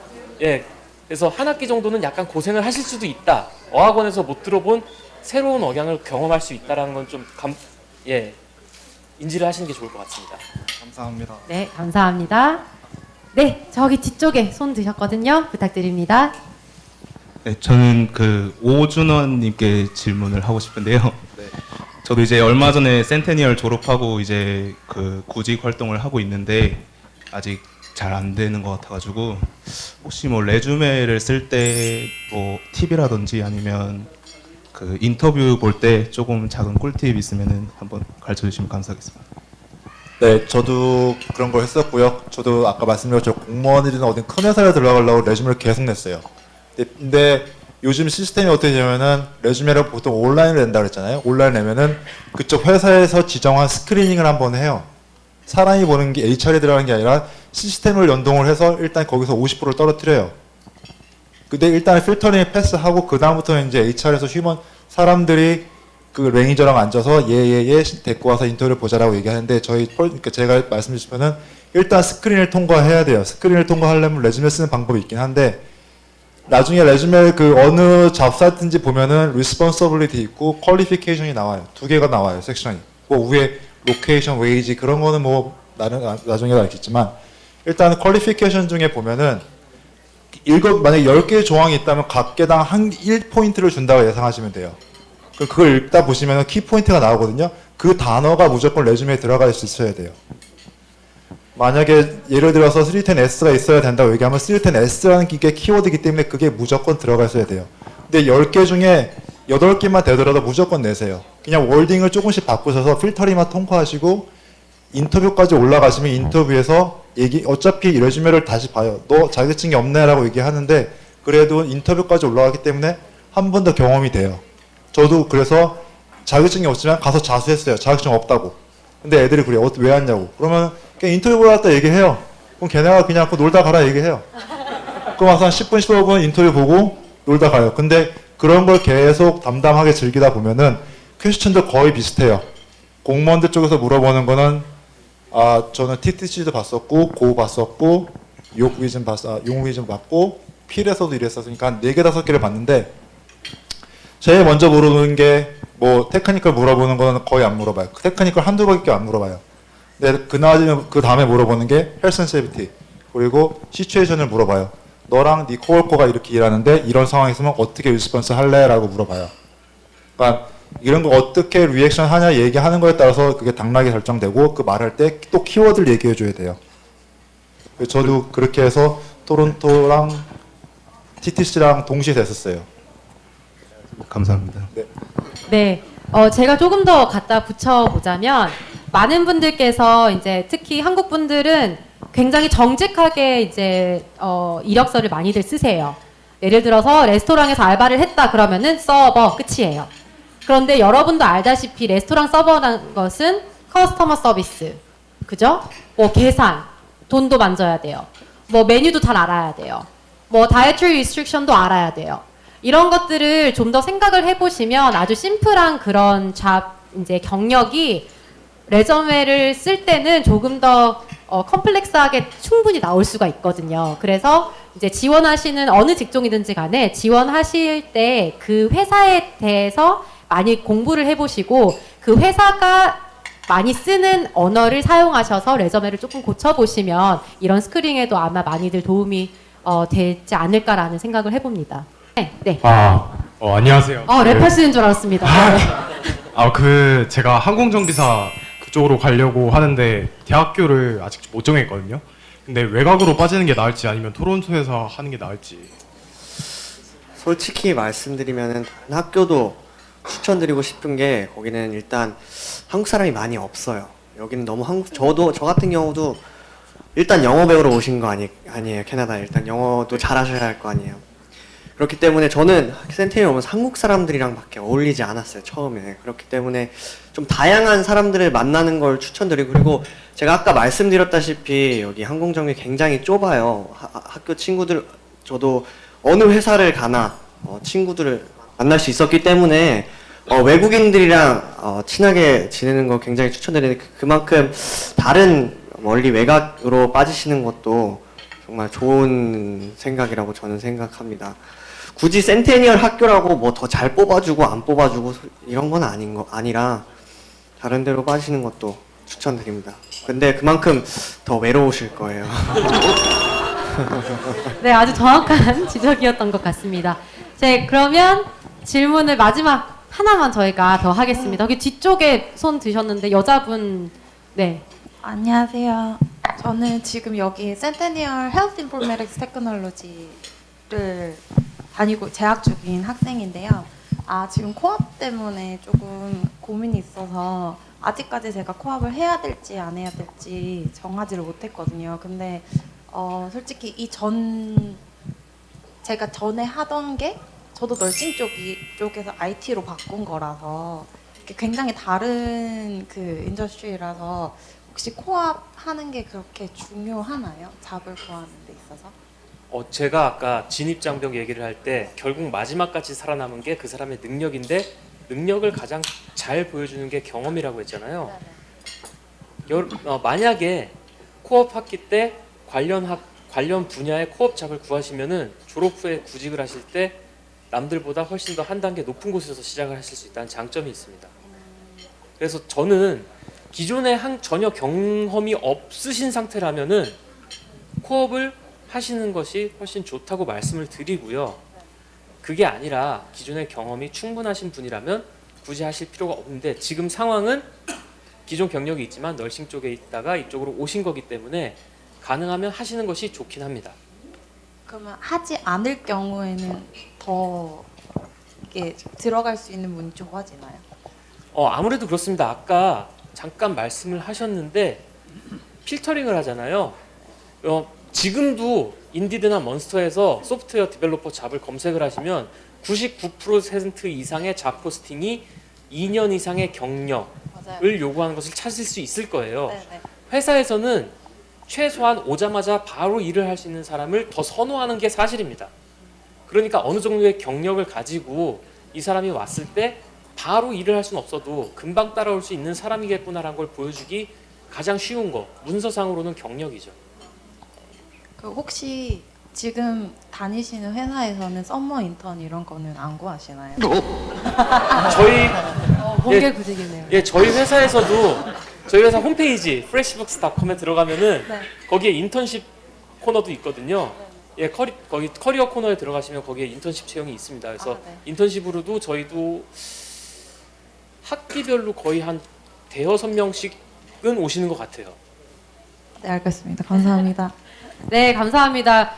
예, 그래서 한 학기 정도는 약간 고생을 하실 수도 있다. 어학원에서 못 들어본 새로운 억양을 경험할 수 있다라는 건 좀 인지를 하시는 게 좋을 것 같습니다. 감사합니다. 네, 감사합니다. 네, 저기 뒤쪽에 손 드셨거든요. 부탁드립니다. 네, 저는 그 오준원님께 질문을 하고 싶은데요. 네. 저도 이제 얼마 전에 센테니얼 졸업하고 이제 그 구직 활동을 하고 있는데 아직 잘 안 되는 것 같아가지고 혹시 뭐 레주메를 쓸 때 뭐 팁이라든지 아니면 그 인터뷰 볼 때 조금 작은 꿀팁 있으면은 한번 가르쳐 주시면 감사하겠습니다. 네, 저도 그런 걸 했었고요. 저도 아까 말씀드렸죠. 공무원이든 어딘 큰 회사에 들어가려고 레주메를 계속 냈어요. 근데 요즘 시스템이 어떻게 되냐면은 레주메를 보통 온라인으로 낸다 그랬잖아요. 온라인 내면은 그쪽 회사에서 지정한 스크리닝을 한번 해요. 사람이 보는 게 HR이 들어가는 게 아니라 시스템을 연동을 해서 일단 거기서 50%를 떨어뜨려요. 근데 일단 필터링 패스하고 그 다음부터는 이제 HR에서 사람들이 그 매니저랑 앉아서 얘 데리고 와서 인터뷰를 보자라고 얘기하는데 그러니까 제가 말씀드리면은 일단 스크린을 통과해야 돼요. 스크린을 통과하려면 레주메 쓰는 방법이 있긴 한데 나중에 레주메 그 어느 잡사든지 보면은 responsibility 있고 qualification이 나와요. 두 개가 나와요. 섹션이. 뭐 위에 location, wage 그런 거는 뭐 나중에 알겠지만 일단 qualification 중에 보면은 만약에 10개의 조항이 있다면 각 개당 1포인트를 준다고 예상하시면 돼요. 그걸 읽다 보시면 키포인트가 나오거든요. 그 단어가 무조건 레주메에 들어갈 수 있어야 돼요. 만약에 예를 들어서 310S가 있어야 된다고 얘기하면 310S라는 게 키워드이기 때문에 그게 무조건 들어가 있어야 돼요. 근데 10개 중에 8개만 되더라도 무조건 내세요. 그냥 월딩을 조금씩 바꾸셔서 필터링만 통과하시고 인터뷰까지 올라가시면 인터뷰에서 어차피 레주메를 다시 봐요. 너 자격증이 없네 라고 얘기하는데 그래도 인터뷰까지 올라가기 때문에 한 번 더 경험이 돼요. 저도 그래서 자격증이 없지만 가서 자수했어요. 자격증 없다고. 근데 애들이 그래요. 왜 왔냐고. 그러면 그냥 인터뷰 보러 왔다 얘기해요. 그럼 걔네가 그냥 놀다 가라 얘기해요. 그럼 와서 한 10분, 15분 인터뷰 보고 놀다 가요. 근데 그런 걸 계속 담담하게 즐기다 보면은 퀘스천도 거의 비슷해요. 공무원들 쪽에서 물어보는 거는 저는 TTC도 봤었고 고 봤었고 용위즘 봤고 필에서도 일했었으니까 한 4개, 5개를 봤는데 제일 먼저 물어보는 게 뭐 테크니컬 물어보는 거는 거의 안 물어봐요. 테크니컬 한두 개밖에 안 물어봐요. 근데 그 다음에 물어보는 게 헬스 앤 세이프티 그리고 시츄에이션을 물어봐요. 너랑 네 코워커가 이렇게 일하는데 이런 상황이 있으면 어떻게 리스폰스 할래? 라고 물어봐요. 그러니까 이런 거 어떻게 리액션 하냐 얘기하는 거에 따라서 그게 당락이 결정되고 그 말할 때 또 키워드를 얘기해 줘야 돼요. 저도 그렇게 해서 토론토랑 TTC랑 동시에 됐었어요. 감사합니다. 네, 제가 조금 더 갖다 붙여보자면 많은 분들께서 이제 특히 한국 분들은 굉장히 정직하게 이제 이력서를 많이들 쓰세요. 예를 들어서 레스토랑에서 알바를 했다 그러면은 서버 끝이에요. 그런데 여러분도 알다시피 레스토랑 서버라는 것은 커스터머 서비스, 그죠? 뭐 계산, 돈도 만져야 돼요. 뭐 메뉴도 잘 알아야 돼요. 뭐 다이어트리 리스트릭션도 알아야 돼요. 이런 것들을 좀 더 생각을 해보시면 아주 심플한 그런 잡 이제 경력이 레저메를 쓸 때는 조금 더 컴플렉스하게 충분히 나올 수가 있거든요. 그래서 이제 지원하시는 어느 직종이든지 간에 지원하실 때 그 회사에 대해서 많이 공부를 해보시고 그 회사가 많이 쓰는 언어를 사용하셔서 레저메를 조금 고쳐보시면 이런 스크링에도 아마 많이들 도움이 되지 않을까라는 생각을 해봅니다. 네. 안녕하세요. 랩하시는 줄 알았습니다. 네. 제가 항공정비사 그쪽으로 가려고 하는데 대학교를 아직 못 정했거든요. 근데 외곽으로 빠지는 게 나을지 아니면 토론토에서 하는 게 나을지. 솔직히 말씀드리면은 다른 학교도 추천드리고 싶은 게 거기는 일단 한국 사람이 많이 없어요. 여기는 너무 저 같은 경우도 일단 영어 배우러 오신 거 아니에요. 캐나다 일단 영어도 잘하셔야 할 거 아니에요. 그렇기 때문에 저는 센테니얼 오면서 한국 사람들이랑 밖에 어울리지 않았어요, 처음에. 그렇기 때문에 좀 다양한 사람들을 만나는 걸 추천드리고, 그리고 제가 아까 말씀드렸다시피 여기 항공정비 굉장히 좁아요. 학교 친구들, 저도 어느 회사를 가나 친구들을 만날 수 있었기 때문에 외국인들이랑 친하게 지내는 거 굉장히 추천드리는데, 그만큼 다른 멀리 외곽으로 빠지시는 것도 정말 좋은 생각이라고 저는 생각합니다. 굳이 센테니얼 학교라고 뭐 더 잘 뽑아주고 안 뽑아주고 이런 건 아니라 다른 데로 빠지시는 것도 추천드립니다. 근데 그만큼 더 외로우실 거예요. 네, 아주 정확한 지적이었던 것 같습니다. 그러면 질문을 마지막 하나만 저희가 더 하겠습니다. 여기 뒤쪽에 손 드셨는데 여자분, 네. 안녕하세요. 저는 지금 여기 센테니얼 헬스 인포메틱스 테크놀로지를 다니고 재학 중인 학생인데요. 지금 코업 때문에 조금 고민이 있어서 아직까지 제가 코업을 해야 될지 안 해야 될지 정하지를 못했거든요. 근데 솔직히 제가 전에 하던 게 저도 널싱 쪽에서 IT로 바꾼 거라서 굉장히 다른 그 인더스트리라서 혹시 코업 하는 게 그렇게 중요하나요? 잡을 구하는 데 있어서? 제가 아까 진입장벽 얘기를 할 때 결국 마지막까지 살아남은 게 그 사람의 능력인데 능력을 가장 잘 보여주는 게 경험이라고 했잖아요. 만약에 코업 학기 때 관련 분야의 코업 잡을 구하시면은 졸업 후에 구직을 하실 때 남들보다 훨씬 더 한 단계 높은 곳에서 시작을 하실 수 있다는 장점이 있습니다. 그래서 저는 기존에 전혀 경험이 없으신 상태라면은 코업을 하시는 것이 훨씬 좋다고 말씀을 드리고요. 그게 아니라 기존의 경험이 충분하신 분이라면 굳이 하실 필요가 없는데 지금 상황은 기존 경력이 있지만 널싱 쪽에 있다가 이쪽으로 오신 거기 때문에 가능하면 하시는 것이 좋긴 합니다. 그러면 하지 않을 경우에는 더 이게 들어갈 수 있는 문이 좁아지나요? 아무래도 그렇습니다. 아까 잠깐 말씀을 하셨는데 필터링을 하잖아요. 지금도 인디드나 몬스터에서 소프트웨어 디벨로퍼 잡을 검색을 하시면 99% 이상의 잡 포스팅이 2년 이상의 경력을 맞아요. 요구하는 것을 찾을 수 있을 거예요. 네네. 회사에서는 최소한 오자마자 바로 일을 할 수 있는 사람을 더 선호하는 게 사실입니다. 그러니까 어느 정도의 경력을 가지고 이 사람이 왔을 때 바로 일을 할 수는 없어도 금방 따라올 수 있는 사람이겠구나라는 걸 보여주기 가장 쉬운 거, 문서상으로는 경력이죠. 그 혹시 지금 다니시는 회사에서는 썸머 인턴 이런 거는 안 구하시나요? 저희 공개 구직이네요. 예, 저희 회사에서도 저희 회사 홈페이지 freshbooks.com에 들어가면은 네. 거기에 인턴십 코너도 있거든요. 예, 거기 커리어 코너에 들어가시면 거기에 인턴십 채용이 있습니다. 그래서 아, 네. 인턴십으로도 저희도 학기별로 거의 한 대여섯 명씩은 오시는 것 같아요. 네, 알겠습니다. 감사합니다. 네, 감사합니다.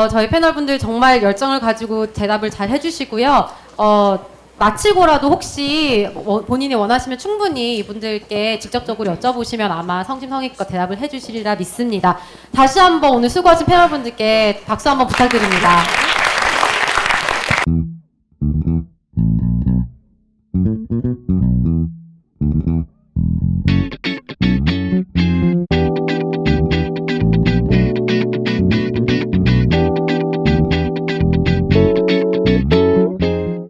저희 패널분들 정말 열정을 가지고 대답을 잘 해주시고요. 마치고라도 혹시 본인이 원하시면 충분히 이분들께 직접적으로 여쭤보시면 아마 성심성의껏 대답을 해주시리라 믿습니다. 다시 한번 오늘 수고하신 패널분들께 박수 한번 부탁드립니다.